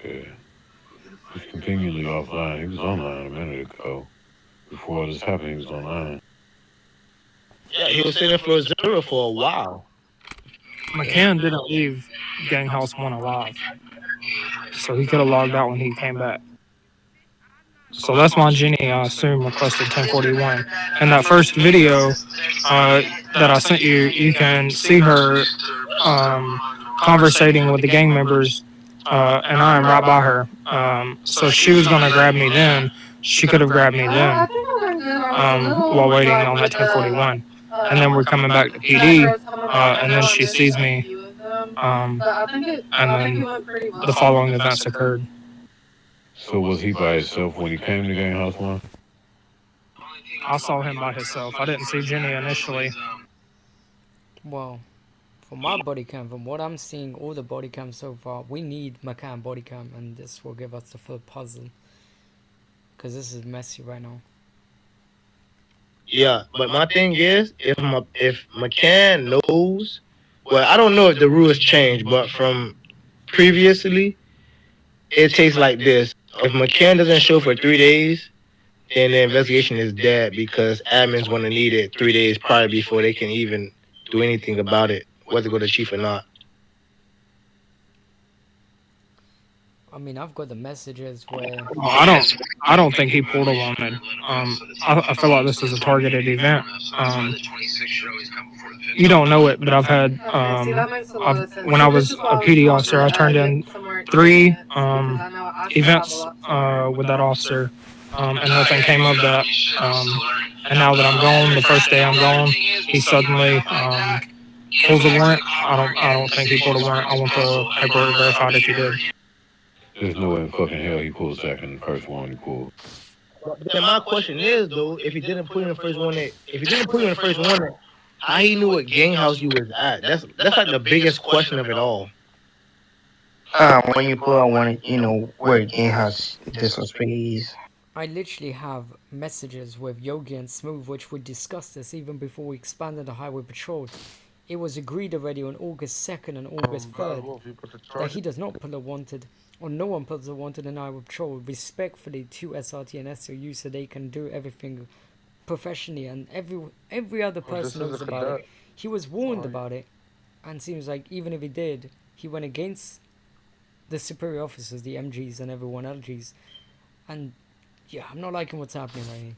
Yeah. He's continually offline. He was online a minute ago. Before all this happened, he was online. Yeah, he was sitting for 0 for a while. McCann didn't leave Gang House 1 alive, so he could have logged out when he came back. So that's why Jenny, I assume, requested 1041. In that first video that I sent you, you can see her conversating with the gang members, and I am right by her. So she was going to grab me then. She could have grabbed me then while waiting on that 1041. And then we're coming back to PD, and then she sees me, and then the following events occurred. So was he by himself when he came to Gang House 1? I saw him by himself. I didn't see Jenny initially. Well, from my body cam, from what I'm seeing, all the body cams so far, we need McCann body cam, and this will give us the full puzzle. Because this is messy right now. Yeah, but my thing is, if McCann knows, well, I don't know if the rules changed, but from previously, it tastes like this. If McCann doesn't show for 3 days, then the investigation is dead because admins want to need it 3 days prior before they can even do anything about it, whether go to chief or not. I mean, I've got the messages where... Well, I don't think he pulled a wanted. I feel like this is a targeted event. You don't know it, but I've had, when I was a PD officer, I turned in 3 events with that officer, and nothing came of that. And now that I'm gone, the first day I'm gone, he suddenly pulls a warrant. I don't think he pulled a warrant. I want the paperwork verified if he did. There's no way in fucking hell he pulled Zach in the first one he pulled. But then my question is, though, if he didn't put in the first one, how he knew what gang house you was at? That's like the biggest question of it all. When you pull out one, you know, where gang house, this was pretty easy. I literally have messages with Yogi and Smooth, which we discussed this even before we expanded the highway patrol. It was agreed already on August 2nd and August 3rd that he does not pull a wanted. or no one puts a wanted in Iowa Patrol respectfully to SRT and SOU so they can do everything professionally, and every other person knows about it. He was warned about it, and seems like even if he did, he went against the superior officers, the MGs and everyone LGs, and yeah, I'm not liking what's happening right here.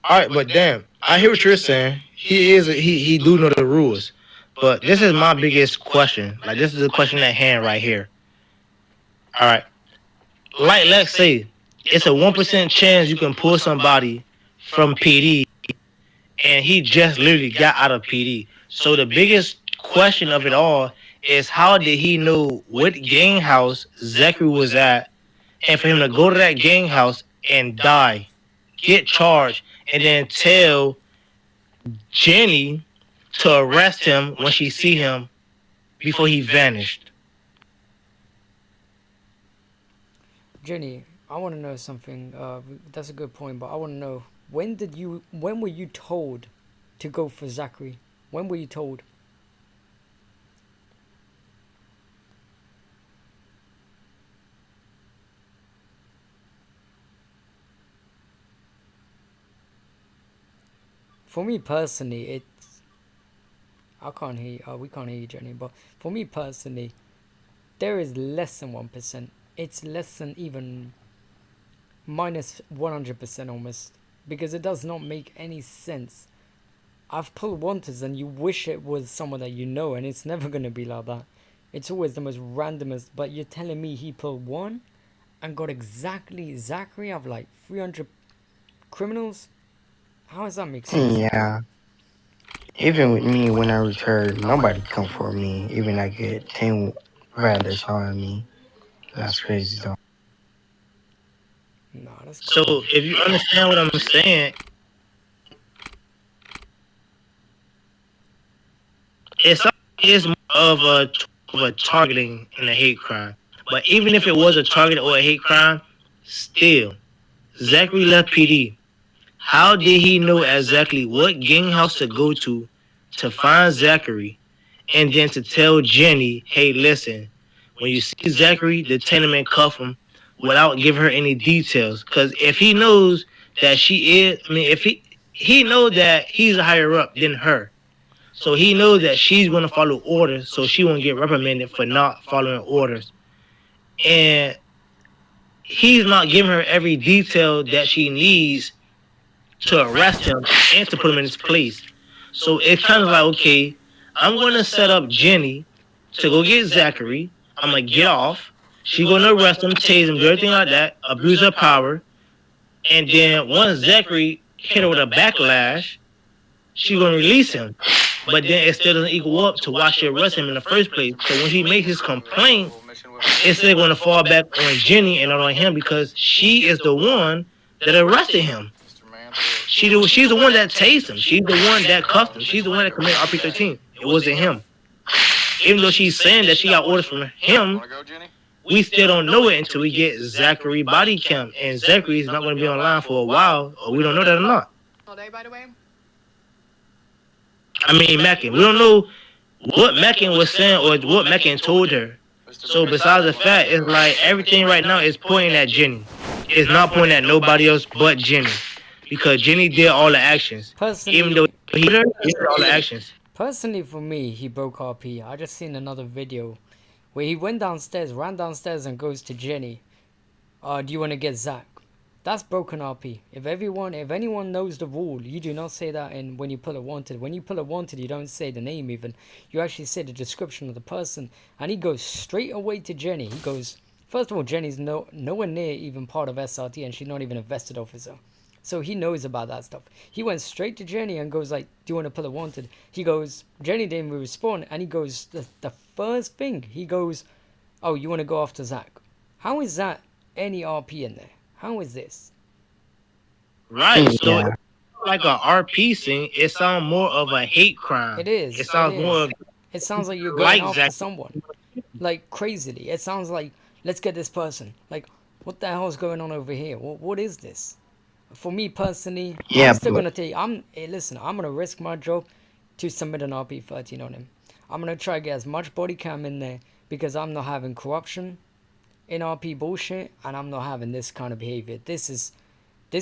All right, but damn, I hear what you're saying. He do know the rules, but this is my biggest question. Like, this is the question at hand right here. All right, like, let's say it's a 1% chance you can pull somebody from PD, and he just literally got out of PD. So the biggest question of it all is, how did he know what gang house Zachary was at, and for him to go to that gang house and die, get charged, and then tell Jenny to arrest him when she see him before he vanished? Jenny, I want to know something. That's a good point, but I want to know, when were you told to go for Zachary? When were you told? For me personally, I can't hear you, we can't hear you, Jenny, but for me personally, there is less than 1%. It's less than even minus 100% almost, because it does not make any sense. I've pulled wanteds and you wish it was someone that you know, and it's never going to be like that. It's always the most randomest, but you're telling me he pulled one and got exactly Zachary of like 300 criminals? How does that make sense? Yeah. Even with me, when I return, nobody come for me. Even I get 10 riders on me. That's crazy, though. Nah, that's So if you understand what I'm saying, it's more of a targeting and a hate crime. But even if it was a target or a hate crime, still, Zachary left PD. How did he know exactly what gang house to go to find Zachary, and then to tell Jenny, hey, listen, when you see Zachary, detain him and cuff him, without giving her any details? Because if he knows that if he knows that he's higher up than her, so he knows that she's going to follow orders, so she won't get reprimanded for not following orders. And he's not giving her every detail that she needs to arrest him and to put him in his place. So it's kind of like, okay, I'm going to set up Jenny to go get Zachary. I'm going to get off. She's going to arrest him, tase him, do everything like that, abuse her power. And then once Zachary hit her with a backlash, she's going to release him. But then it still doesn't equal up to why she arrested him in the first place. So when he makes his complaint, it's still going to fall back on Jenny and not on him, because she is the one that arrested him. She's the one that tased him. She's the one that cuffed him. She's the one that committed RP-13. It wasn't him. Even though she's saying that she got orders from him, we still don't know it until we get Zachary body cam. And Zachary's not going to be online for a while, or we don't know that or not. All day, by the way. I mean, Mackin. We don't know what Mackin was saying or what Mackin told her. So besides the fact, it's like everything right now is pointing at Jenny. It's not pointing at nobody else but Jenny. Because Jenny did all the actions. Personally, even though he did all the actions. Personally, for me, he broke RP. I just seen another video where he went downstairs, ran downstairs, and goes to Jenny. Do you want to get Zach? That's broken RP. If anyone knows the rule, you do not say that when you pull a wanted. When you pull a wanted, you don't say the name even. You actually say the description of the person. And he goes straight away to Jenny. He goes, first of all, Jenny's nowhere near even part of SRT, and she's not even a vested officer. So he knows about that stuff. He went straight to Jenny and goes like, do you want to pull a wanted? He goes, Jenny didn't even respond, and he goes, the first thing, he goes, oh, you want to go after Zach? How is that any RP in there? How is this? Right, so it's like a RP scene, it sounds more of a hate crime. It is. It sounds more of... It sounds like you're going after someone. Like, crazily. It sounds like, let's get this person. Like, what the hell is going on over here? What is this? For me personally, I'm still gonna take. Listen, I'm gonna risk my job to submit an RP-13 on him. I'm gonna try to get as much body cam in there because I'm not having corruption in RP bullshit, and I'm not having this kind of behavior. This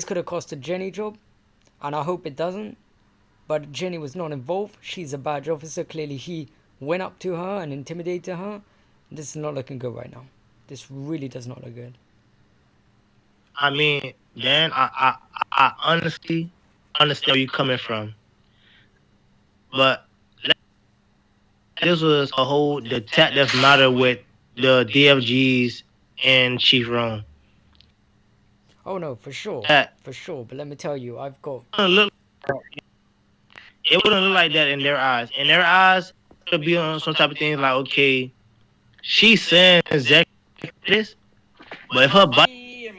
could have cost a Jenny job, and I hope it doesn't. But Jenny was not involved. She's a badge officer. Clearly, he went up to her and intimidated her. This is not looking good right now. This really does not look good. I mean, Dan, I honestly understand where you're coming from, but this was a whole detective matter with the DFGs and Chief Rome. Oh no, for sure, for sure. But let me tell you, I've got. It wouldn't look like that in their eyes. In their eyes, it would be on some type of thing like, okay, she's saying Zach this, but if her body,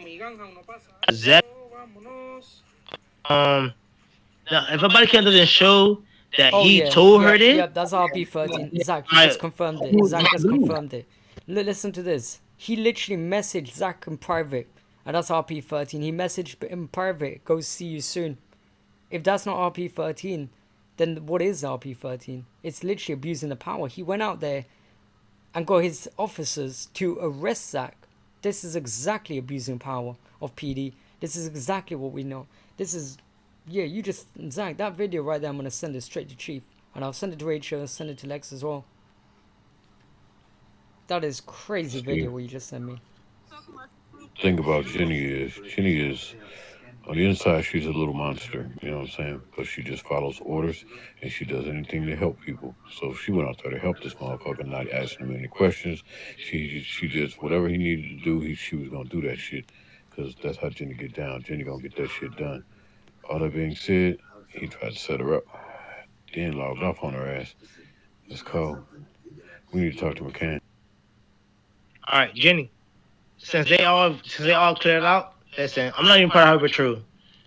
Zach, now, if her body cam doesn't show that he told her this, yeah, that's RP13. Zach, you just confirmed it. Zach just confirmed it. Listen to this. He literally messaged Zach in private, and that's RP13. He messaged in private, go see you soon. If that's not RP13, then what is RP13? It's literally abusing the power. He went out there and got his officers to arrest Zach. This is exactly abusing power of PD. This is exactly what we know. This is, yeah, you just, Zach, that video right there, I'm going to send it straight to Chief. And I'll send it to Rachel and send it to Lex as well. That is crazy video what you just sent me. Thing about Jenny is on the inside, she's a little monster, you know what I'm saying? But she just follows orders, and she does anything to help people. So if she went out there to help this motherfucker, not asking him any questions, she just, whatever he needed to do, she was going to do that shit. Because that's how Jenny get down. Jenny going to get that shit done. All that being said, he tried to set her up. Then logged off on her ass. Let's call. We need to talk to McCann. all right, Jenny, since they all cleared out, listen, I'm not even part of Hyper True,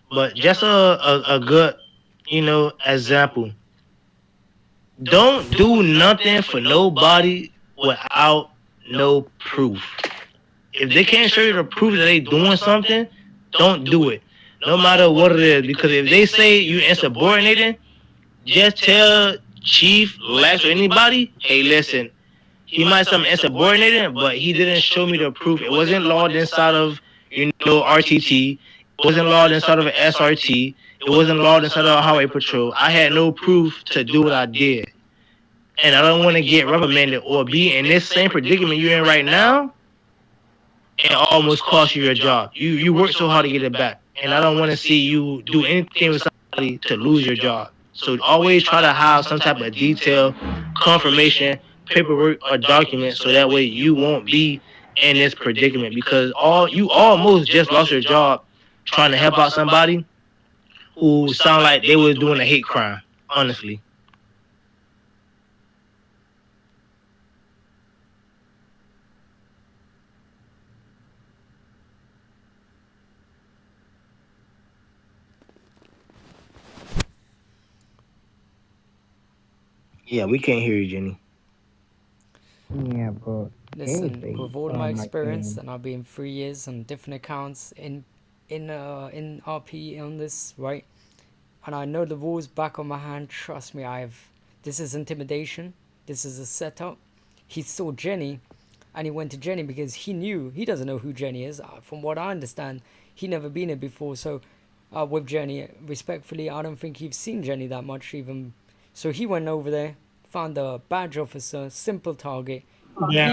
but just a good, example. Don't do nothing for nobody without no proof. If they can't show you the proof that they doing something, don't do it. No matter what it is. Because if they say you insubordinating, just tell Chief, Lex, or anybody, hey, listen, he might something insubordinating, but he didn't show me the proof. It wasn't logged inside of, RTT. It wasn't logged inside of an SRT. It wasn't logged inside of a highway patrol. I had no proof to do what I did. And I don't want to get reprimanded or be in this same predicament you're in right now and almost cost you your job. You worked so hard to get it back. And I don't want to see you do anything with somebody to lose your job. So always try to have some type of detail, confirmation, paperwork, or document so that way you won't be in this predicament, because you almost just lost your job trying to help out somebody who sound like they was doing a hate crime, honestly. Yeah, we can't hear you, Jenny. Yeah, but Listen, with all my experience, and I've been 3 years on different accounts in RP on this, right? And I know the rules back on my hand. Trust me, this is intimidation. This is a setup. He saw Jenny, and he went to Jenny because he doesn't know who Jenny is. From what I understand, he never been here before. So, with Jenny, respectfully, I don't think he's seen Jenny that much even. So he went over there, found a badge officer, simple target. Yeah.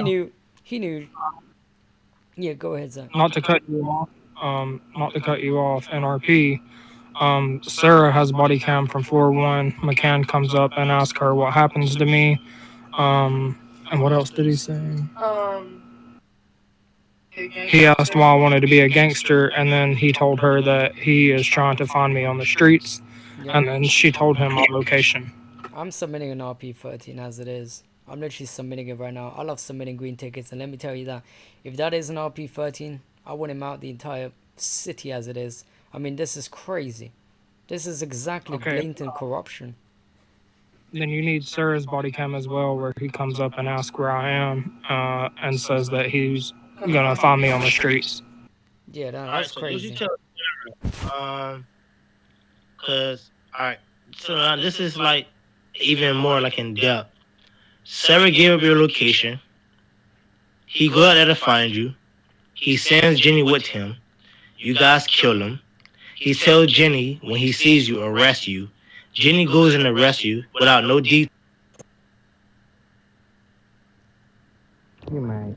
He knew. Yeah, go ahead, Zach. Not to cut you off, NRP. Sarah has body cam from floor 1. McCann comes up and asks her what happens to me. And what else did he say? He asked why I wanted to be a gangster, and then he told her that he is trying to find me on the streets. Yeah. And then she told him my location. I'm submitting an RP13 as it is. I'm literally submitting it right now. I love submitting green tickets, and let me tell you that if that is an RP13, I want him out the entire city as it is. I mean, this is crazy. This is exactly blatant corruption. Then you need Sarah's body cam as well, where he comes up and asks where I am, and says that he's gonna find me on the streets. Yeah, that's crazy. Cause, alright, so now this is like even more like in depth. Sarah gave up your location. He go out there to find you. He sends Jenny with him. You guys kill him. He tells Jenny when he sees you, arrest you. Jenny goes and arrests you without no details. You might.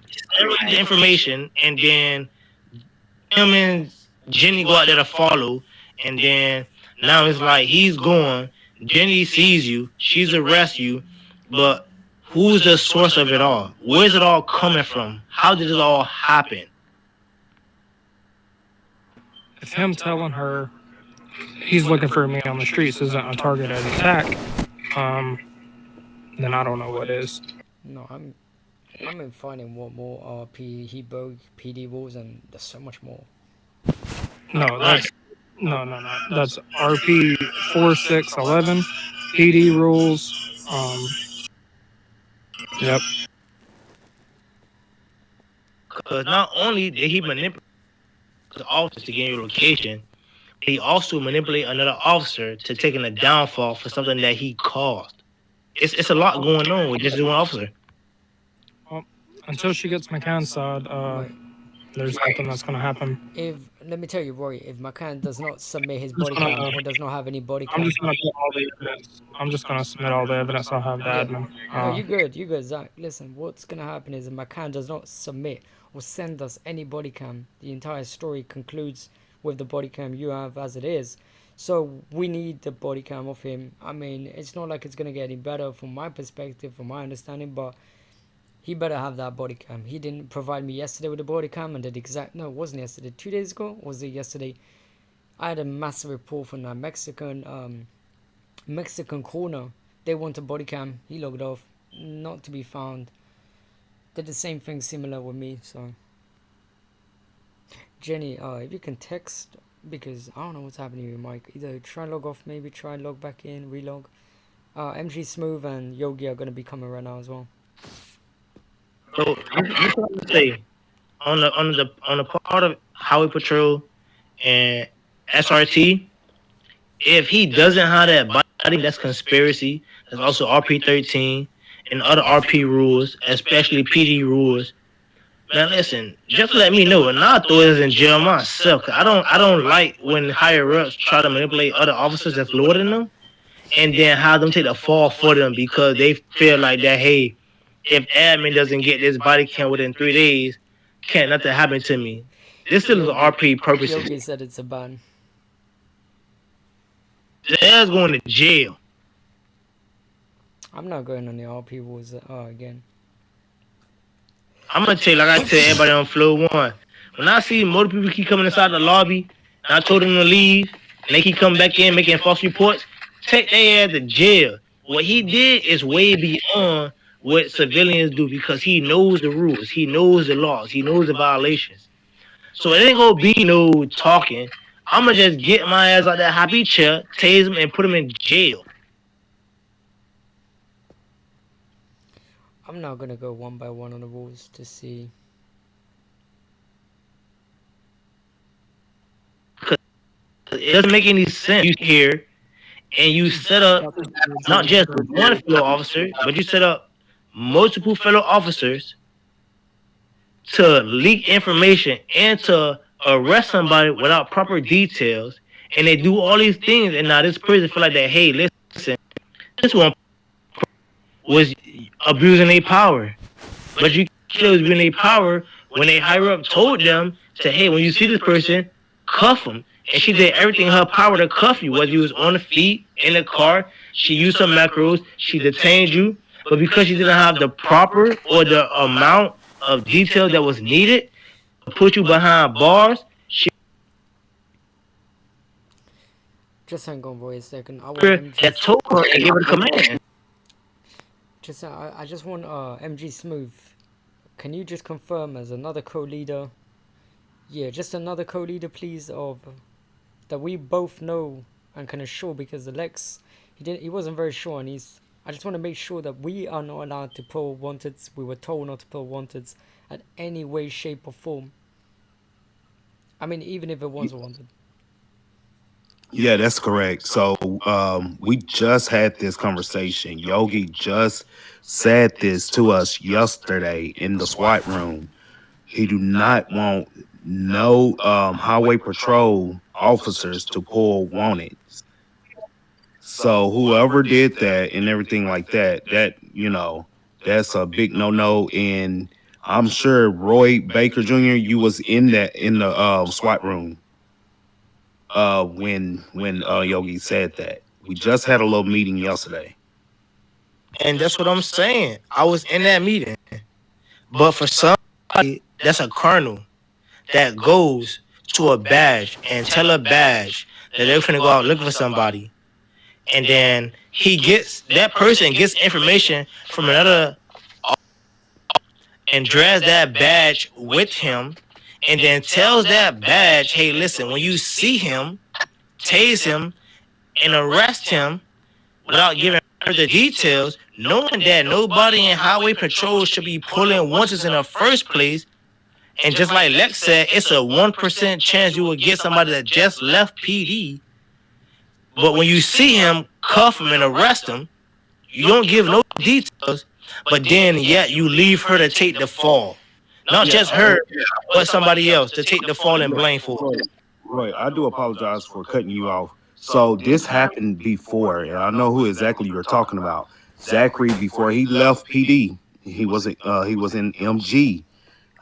The information, and then him and Jenny go out there to follow, and then now it's like he's gone. Jenny sees you, she's arrests you, but who's the source of it all? Where's it all coming from? How did it all happen? If him telling her he's looking for me on the streets isn't a targeted attack, then I don't know what is. No, I'm in finding what more RP he broke PD rules, and there's so much more. No, that's That's RP 4611 PD rules. Yep. Because not only did he manipulate the officer to gain your location, he also manipulated another officer to taking a downfall for something that he caused. It's a lot going on with just one officer. Well, until she gets McCann's side, there's nothing that's gonna happen. Let me tell you, Rory, if McCann does not submit his body cam or does not have any body cam, I'm just gonna put all the evidence. I'm just gonna submit all the evidence I'll have to admin. No, you good, Zach. Listen, what's gonna happen is if McCann does not submit or send us any body cam, the entire story concludes with the body cam you have as it is. So we need the body cam of him. I mean, it's not like it's gonna get any better from my perspective, from my understanding, but he better have that body cam. He didn't provide me yesterday with the body cam, and no, it wasn't yesterday. 2 days ago, or was it yesterday? I had a massive report from that Mexican corner. They want a body cam. He logged off, not to be found. Did the same thing similar with me. So Jenny, if you can text, because I don't know what's happening with your mic. Either try log off, maybe try log back in, relog. MG Smooth and Yogi are gonna be coming right now as well. So this is what I say on the part of Highway Patrol and SRT. If he doesn't have that body, that's conspiracy. There's also RP13 and other RP rules, especially PD rules. Man, listen, just let me know, and I'll throw this in jail myself. 'Cause I don't like when higher ups try to manipulate other officers that's lower than them, and then have them take the fall for them because they feel like that. Hey, if admin doesn't get this body cam within 3 days, can't nothing happen to me. This still is RP purposes. Yogi said it's a ban. They're going to jail. I'm not going on the RP rules again. I'm gonna tell you, like I tell everybody on floor one. When I see more people keep coming inside the lobby, and I told them to leave, and they keep coming back in making false reports, take their ass to jail. What he did is way beyond what civilians do because he knows the rules, he knows the laws, he knows the violations. So it ain't gonna be no talking. I'ma just get my ass out that happy chair, tase him, and put him in jail. I'm not gonna go one by one on the rules to see. It doesn't make any sense. You here and you set up not just one fellow officer, but you set up multiple fellow officers to leak information and to arrest somebody without proper details, and they do all these things, and now this person feel like that. Hey, listen, this one was abusing their power, but you kill abusing their power when they higher up told them to, hey, when you see this person, cuff them. And she did everything in her power to cuff you, whether you was on the feet, in the car. She used some macros, she detained you, but because she didn't have the proper or the amount of detail that was needed to put you behind bars, she just hang on for a second. I want that told her and gave her the command. I just want MG Smooth. Can you just confirm as another co-leader? Yeah, just another co-leader, please, of that we both know and can assure, because Alex, he wasn't very sure, and I just want to make sure that we are not allowed to pull wanteds. We were told not to pull wanteds at any way, shape, or form. I mean, even if it was wanted. Yeah, that's correct. So we just had this conversation. Yogi just said this to us yesterday in the SWAT room. He do not want no highway patrol officers to pull wanted. So whoever did that and everything like that, that's a big no. And I'm sure Roy Baker Jr. You was in the SWAT room when Yogi said that. We just had a little meeting yesterday. And that's what I'm saying. I was in that meeting. But for somebody that's a colonel that goes to a badge and tell a badge that they're finna go out looking for somebody, and then that person gets information from another and drags that badge with him, and then tells that badge, hey, listen, when you see him, tase him and arrest him without giving her the details, knowing that nobody in highway patrol should be pulling wanted in the first place. And just like Lex said, it's a 1% chance you will get somebody that just left PD. But when you see him, cuff him and arrest him, you don't give no details, but then yet you leave her to take the fall. Not just her, but somebody else to take the fall and blame for it. Roy, I do apologize for cutting you off. So this happened before, and I know who exactly you're talking about. Zachary, before he left PD, he was in MG.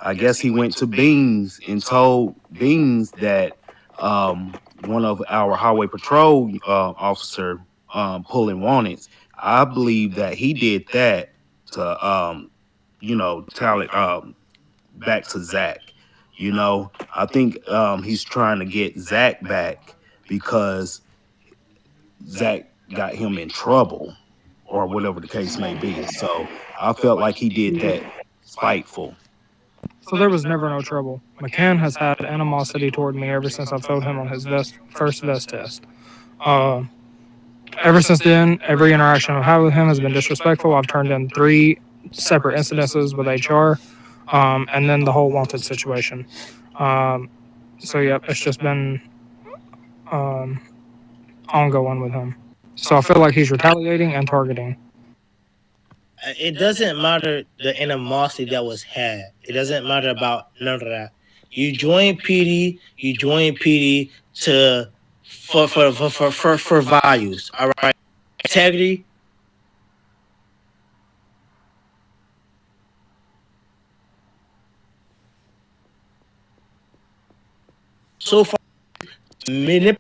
I guess he went to Beans and told Beans that one of our highway patrol officer pulling wanteds. I believe that he did that to tell it back to Zach. I think he's trying to get Zach back because Zach got him in trouble or whatever the case may be. So I felt like he did that spiteful. So there was never no trouble. McCann has had animosity toward me ever since I failed him on his first vest test. Ever since then, every interaction I've had with him has been disrespectful. I've turned in 3 separate incidences with HR, and then the whole wanted situation. So yeah, it's just been ongoing with him. So I feel like he's retaliating and targeting. It doesn't matter the animosity that was had. It doesn't matter about none of that. You join PD. You join PD for values. All right, integrity. So far, manipulate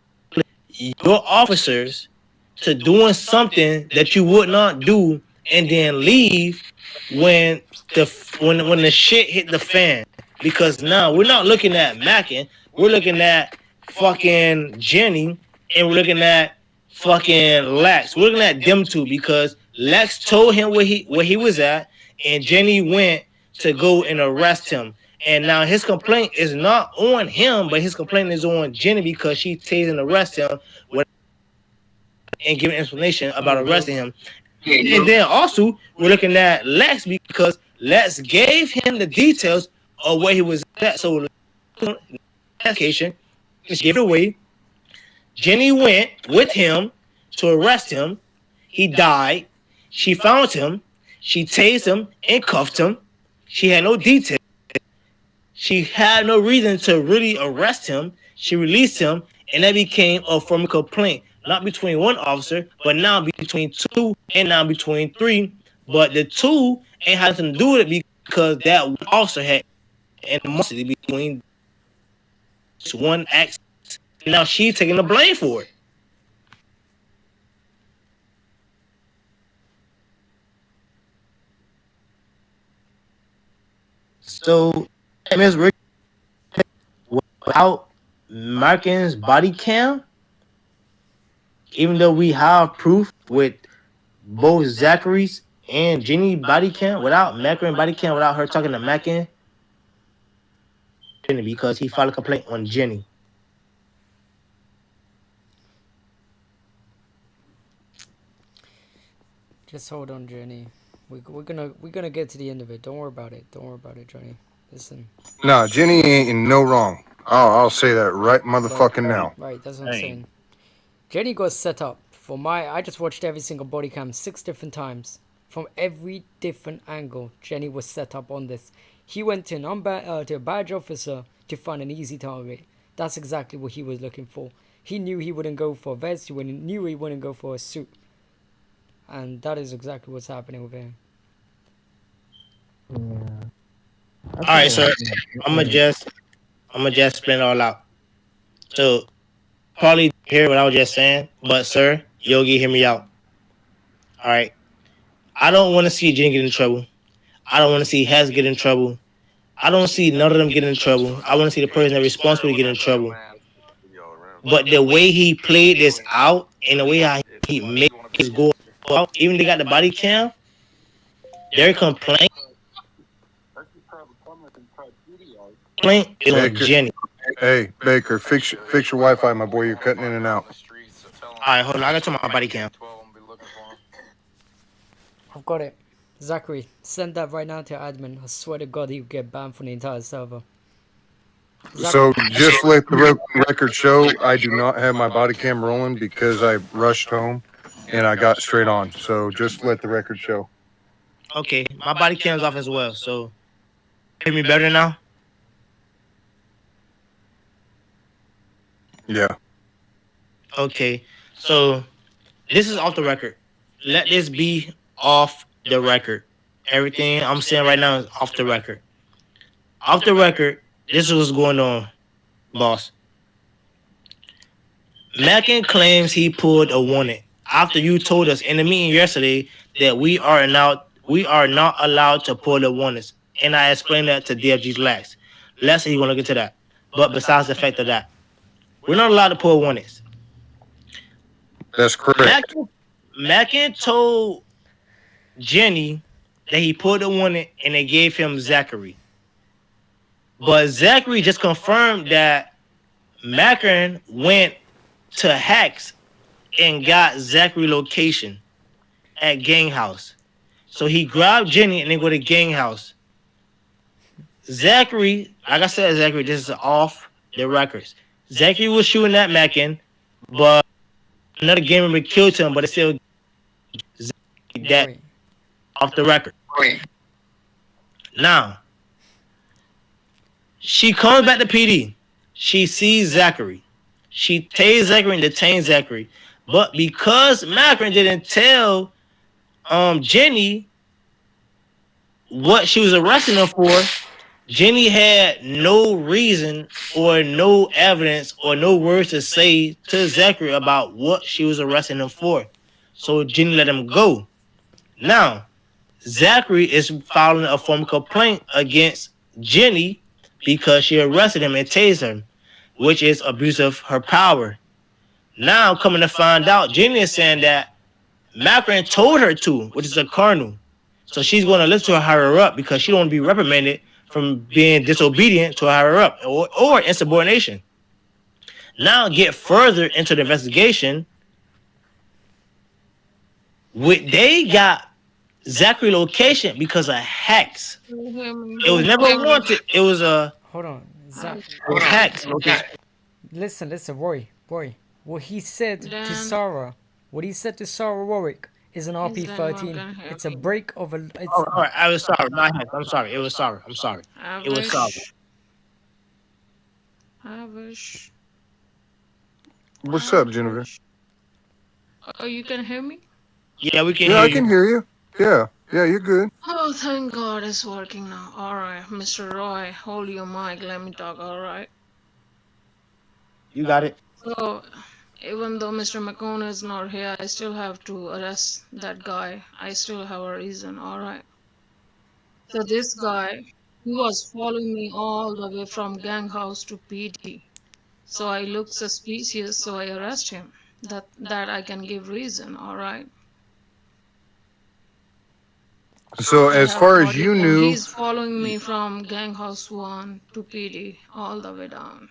your officers to doing something that you would not do, and then leave when the shit hit the fan. Because now we're not looking at Mackin, we're looking at fucking Jenny, and we're looking at fucking Lex. We're looking at them two because Lex told him where he was at, and Jenny went to go and arrest him. And now his complaint is not on him, but his complaint is on Jenny because she tased and arrested him and giving explanation about arresting him. And then also we're looking at Lex because Lex gave him the details of where he was at. So location, just give it away. Jenny went with him to arrest him. He died. She found him. She tased him and cuffed him. She had no details. She had no reason to really arrest him. She released him, and that became a formal complaint. Not between one officer, but now between 2 and now between 3. But the 2 ain't had nothing to do with it because that one officer had animosity between one act. Now she's taking the blame for it. So, Ms. Rick, without Markin's body cam, even though we have proof with both Zachary's and Jenny body cam, without Mackin body cam, without her talking to Mackin, because he filed a complaint on Jenny. Just hold on, Jenny. We're gonna get to the end of it. Don't worry about it. Don't worry about it, Johnny. Listen. Nah, Jenny ain't in no wrong. I'll say that right motherfucking now. Right, that's what I'm saying. Jenny got set up for I just watched every single body cam 6 different times. From every different angle, Jenny was set up on this. He went to a badge officer to find an easy target. That's exactly what he was looking for. He knew he wouldn't go for a vest, knew he wouldn't go for a suit. And that is exactly what's happening with him. All right, sir. I'm gonna just spin it all out. So probably hear what I was just saying, but sir, Yogi, hear me out. All right. I don't want to see Jenny get in trouble. I don't want to see Hess get in trouble. I don't see none of them get in trouble. I want to see the person that's responsible to get in trouble. But the way he played this out and the way how he made his go out, even they got the body cam, they're complaining. Is on Jenny. Hey, Baker, fix your Wi-Fi, my boy. You're cutting in and out. All right, hold on. I got to my body cam. I've got it. Zachary, send that right now to admin. I swear to God, he'll get banned from the entire server. So just let the record show, I do not have my body cam rolling because I rushed home and I got straight on. So just let the record show. Okay, my body cam's off as well. So hear me better now? Yeah. Okay, so this is off the record. Let this be off the record. Everything I'm saying right now is off the record. Off the record, this is what's going on, boss. Mackin claims he pulled a warning after you told us in the meeting yesterday that we are not allowed to pull the warnings. And I explained that to DFG's last. Let's say you want to get to that. But besides the fact of that, we're not allowed to pull warnings. That's correct. Mackin told Jenny that he pulled a warning and they gave him Zachary. But Zachary just confirmed that Mackin went to Hacks and got Zachary location at Gang House. So he grabbed Jenny and they go to Gang House. Zachary, like I said, Zachary, this is off the records. Zachary was shooting at Mackin, but another game member killed him, but it's still that off the record. Now, she comes back to PD. She sees Zachary. She tased Zachary and detains Zachary. But because Mackin didn't tell Jenny what she was arresting him for, Jenny had no reason or no evidence or no words to say to Zachary about what she was arresting him for. So Jenny let him go. Now, Zachary is filing a formal complaint against Jenny because she arrested him and tased him, which is abuse of her power. Now, coming to find out, Jenny is saying that Mackin told her to, which is a cardinal. So she's going to listen to her higher up because she don't want to be reprimanded from being disobedient to a higher up or insubordination. Now get further into the investigation. They got Zachary location because of hacks. It was never wanted. It was a hold on. Hacks. Listen, Roy. What he said to Sarah, Warwick is an RP13. It's a break of a. It's all right, I was sorry. I'm sorry. It was sorry. I'm sorry. It was sorry. What's up, Jennifer? Oh, you can hear me? Yeah, we can hear you. I can hear you. Yeah, you're good. Oh, thank God it's working now. All right, Mr. Roy, hold your mic. Let me talk, all right? You got it. So, even though Mr. McCone is not here, I still have to arrest that guy. I still have a reason, all right? So this guy, he was following me all the way from Gang House to PD. So I looked suspicious, so I arrest him. That I can give reason, all right? So as far as you knew, he's following me from Gang House 1 to PD all the way down.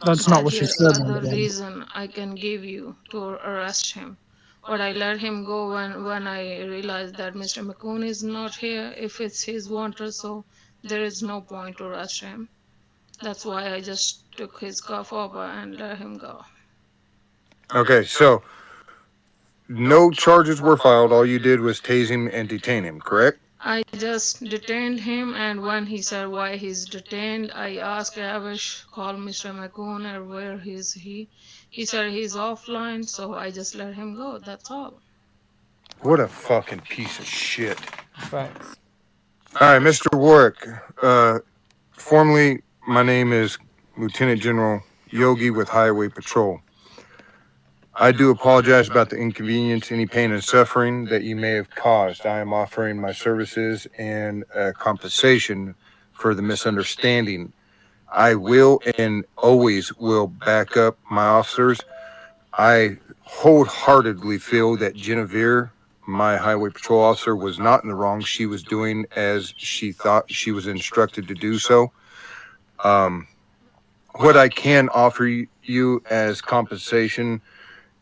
That's not what she said. That's the reason I can give you to arrest him. But I let him go when I realized that Mr. McCone is not here. If it's his wanted, so there is no point to arrest him. That's why I just took his cuff over and let him go. Okay, so no charges were filed. All you did was tase him and detain him, correct? I just detained him, and when he said why he's detained, I asked Avish, call Mr. McConer, where is he? He said he's offline, so I just let him go. That's all. What a fucking piece of shit. Facts. All right, Mr. Warwick. Formally, my name is Lieutenant General Yogi with Highway Patrol. I do apologize about the inconvenience, any pain and suffering that you may have caused. I am offering my services and compensation for the misunderstanding. I will and always will back up my officers. I wholeheartedly feel that Genevieve, my Highway Patrol officer, was not in the wrong. She was doing as she thought she was instructed to do so. What I can offer you as compensation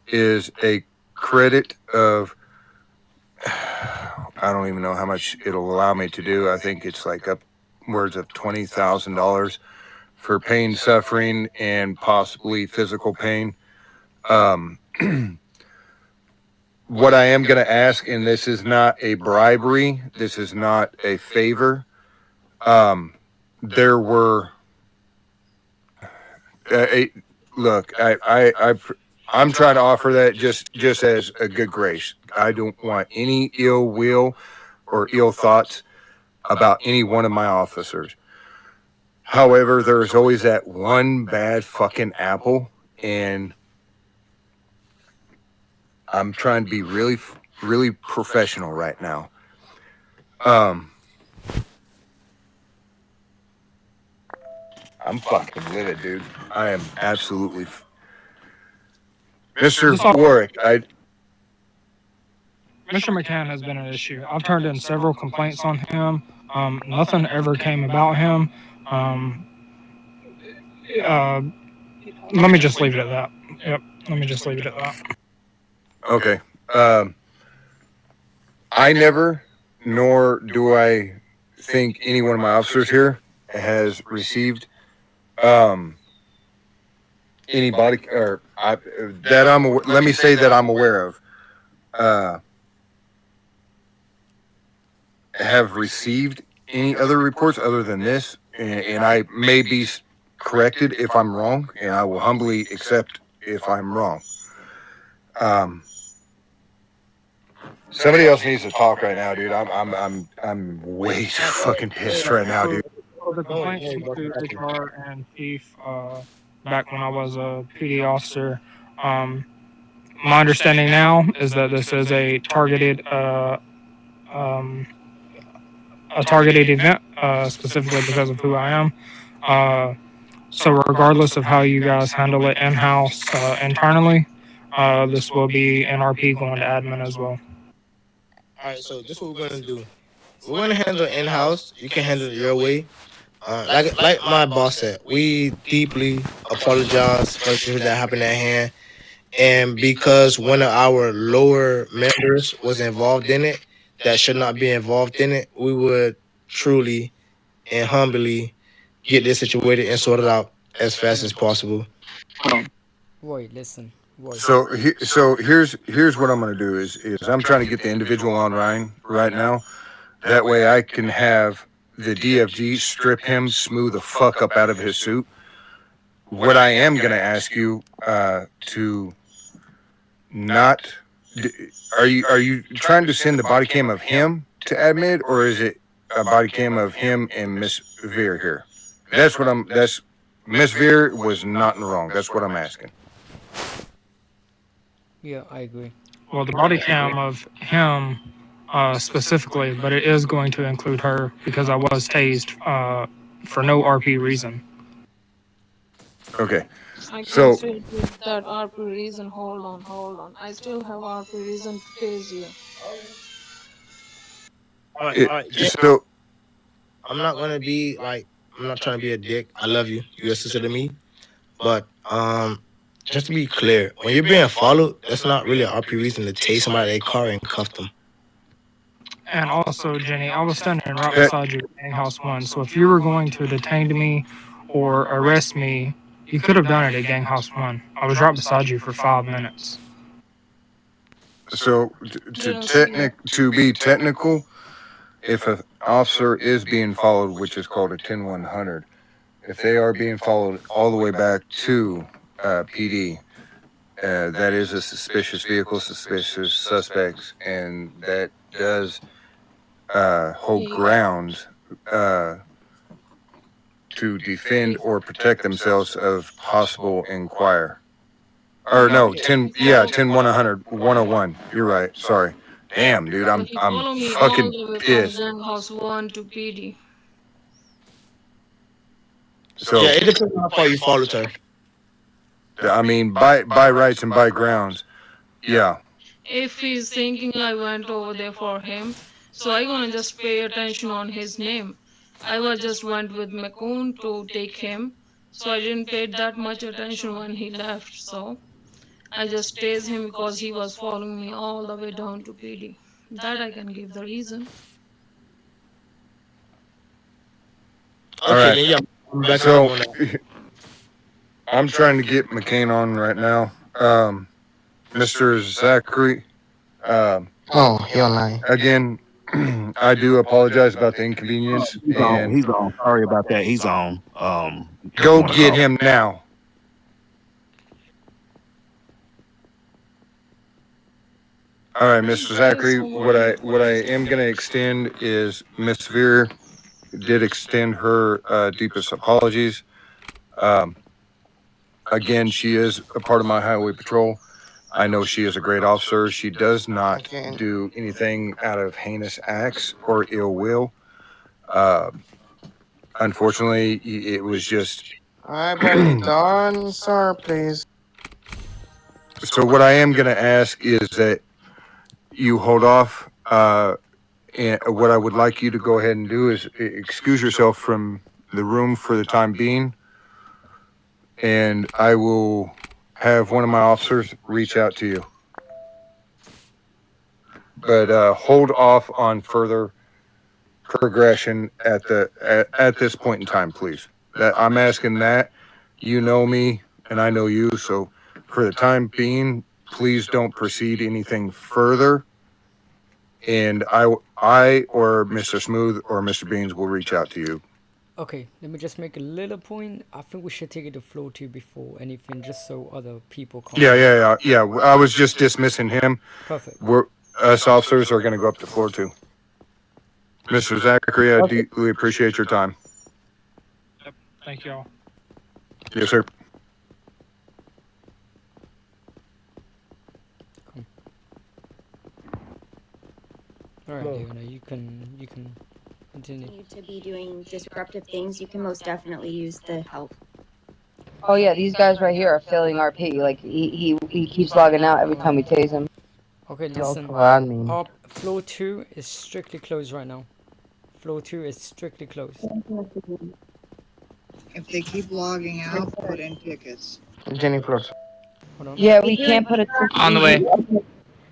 is a credit of, I don't even know how much it'll allow me to do. I think it's like upwards of $20,000 for pain, suffering, and possibly physical pain. What I am going to ask, and this is not a bribery, this is not a favor. There were, look, I'm trying to offer that just as a good grace. I don't want any ill will or ill thoughts about any one of my officers. However, there's always that one bad fucking apple, and I'm trying to be really, really professional right now. I'm fucking livid, dude. I am absolutely. Mr. Warwick, Mr. McCann has been an issue. I've turned in several complaints on him. Nothing ever came about him. Let me just leave it at that. Yep. Let me just leave it at that. Okay. I never, nor do I think any one of my officers here has received anybody or let me say that I'm aware of have received any other reports other than this, and I may be corrected if I'm wrong, and I will humbly accept if I'm wrong. Somebody else needs to talk right now, dude. I'm way too fucking pissed right now, dude. The complaints went to HR and Chief back when I was a PD officer. My understanding now is that this is a targeted event, specifically because of who I am. So regardless of how you guys handle it in-house internally, this will be NRP going to admin as well. All right, so this is what we're gonna do. We're gonna handle it in-house. You can handle it your way. Like my boss said, we deeply apologize for the that happened at hand. And because one of our lower members was involved in it, that should not be involved in it, we would truly and humbly get this situated and sorted out as fast as possible. Wait, listen. Wait. So here's what I'm gonna do is I'm trying to get the individual on right now. That way I can have the DFG strip him smooth the fuck up out of his suit. What I am gonna ask you to not, are you trying to send the body cam of him to admit, or is it a body cam of him and Miss Veer here? That's Miss Veer was not in the wrong. That's what I'm asking. Yeah, I agree. Well, the body cam of him specifically, but it is going to include her because I was tased for no RP reason. Okay. I So- can still give that RP reason. Hold on. I still have RP reason to tase you. All right. So I'm not gonna be like, I'm not trying to be a dick. I love you. You're a sister to me. But just to be clear, when you're being followed, that's not really an RP reason to tase somebody in their car and cuff them. And also, Jenny, I was standing right beside you in House 1. So if you were going to detain me or arrest me, You could have done it at Gang House 1. I was right beside you for 5 minutes. So to be technical, if an officer is being followed, which is called a 10-100, if they are being followed all the way back to PD, that is a suspicious vehicle, suspicious suspects, and that does hold grounds to defend or protect themselves of possible inquire. Or no, 10-100, 101. You're right. Sorry. Damn, dude, I'm Follow me all fucking the way from pissed. Gang House 1 to PD. So Yeah, it depends on how far you followed her. I mean, by rights and by grounds, yeah. If he's thinking I went over there for him, so I gonna just pay attention on his name. I was just went with Macoon to take him, so I didn't pay that much attention when he left. So I just tased him because he was following me all the way down to PD. That I can give the reason. All right. then, yeah, I'm back So on that. I'm trying to get McCain on right now. Mr. Zachary. Oh, he online. Again, I do apologize about the inconvenience. And He's on. Sorry about that. He's on. go get him now. All right, Mr. Zachary. What I am going to extend is Miss Veer did extend her deepest apologies. Again, she is a part of my highway patrol. I know she is a great officer. She does not do anything out of heinous acts or ill will. Unfortunately, it was just. Alright, buddy, done, sir, please. So what I am going to ask is that you hold off. And what I would like you to go ahead and do is excuse yourself from the room for the time being. And I will have one of my officers reach out to you. But hold off on further progression at this point in time, please. I'm asking that. You know me, and I know you. So for the time being, please don't proceed anything further. And I or Mr. Smooth or Mr. Beans will reach out to you. Okay, let me just make a little point. I think we should take it to floor 2 before anything, just so other people can't. Yeah. I was just dismissing him. Perfect. Us officers are going to go up to floor 2. Mr. Zachary, I deeply appreciate your time. Yep. Thank y'all. Yes, sir. All right, Diana, you can continue. Need to be doing disruptive things, you can most definitely use the help. Oh yeah, these guys right here are failing RP. Like he keeps logging out every time we tase him. Okay, listen. Admin. Floor 2 is strictly closed right now. Floor 2 is strictly closed. If they keep logging out, put in tickets. Jenny Flores. Hold on. Yeah, we can't put a ticket On the way.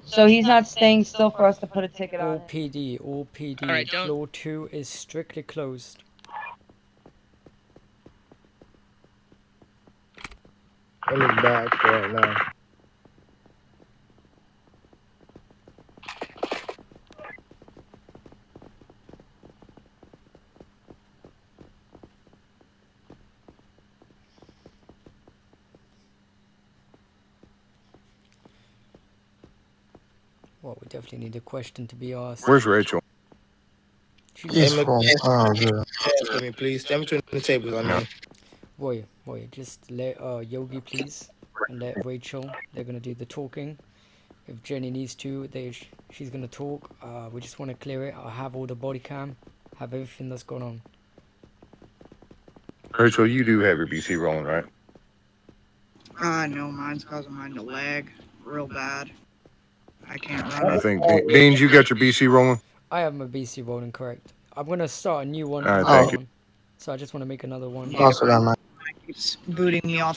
So he's not staying still for us to put a ticket on. All PD. All right, floor 2 is strictly closed. Let me back right now. Well, we definitely need a question to be asked. Where's Rachel? Yes, from. Oh, good. Let me please. Stand between the tables on me. Boy, just let Yogi please, and let Rachel. They're gonna do the talking. If Jenny needs to, she's gonna talk. We just want to clear it. I'll have all the body cam, have everything that's going on. Rachel, you do have your BC rolling, right? No, mine's causing mine to lag real bad. I can't run I it. think Beans, you got your BC rolling. I have my BC rolling correct. I'm gonna start a new one. All right, thank you. So I just want to make another one. Also got my. Keeps booting me off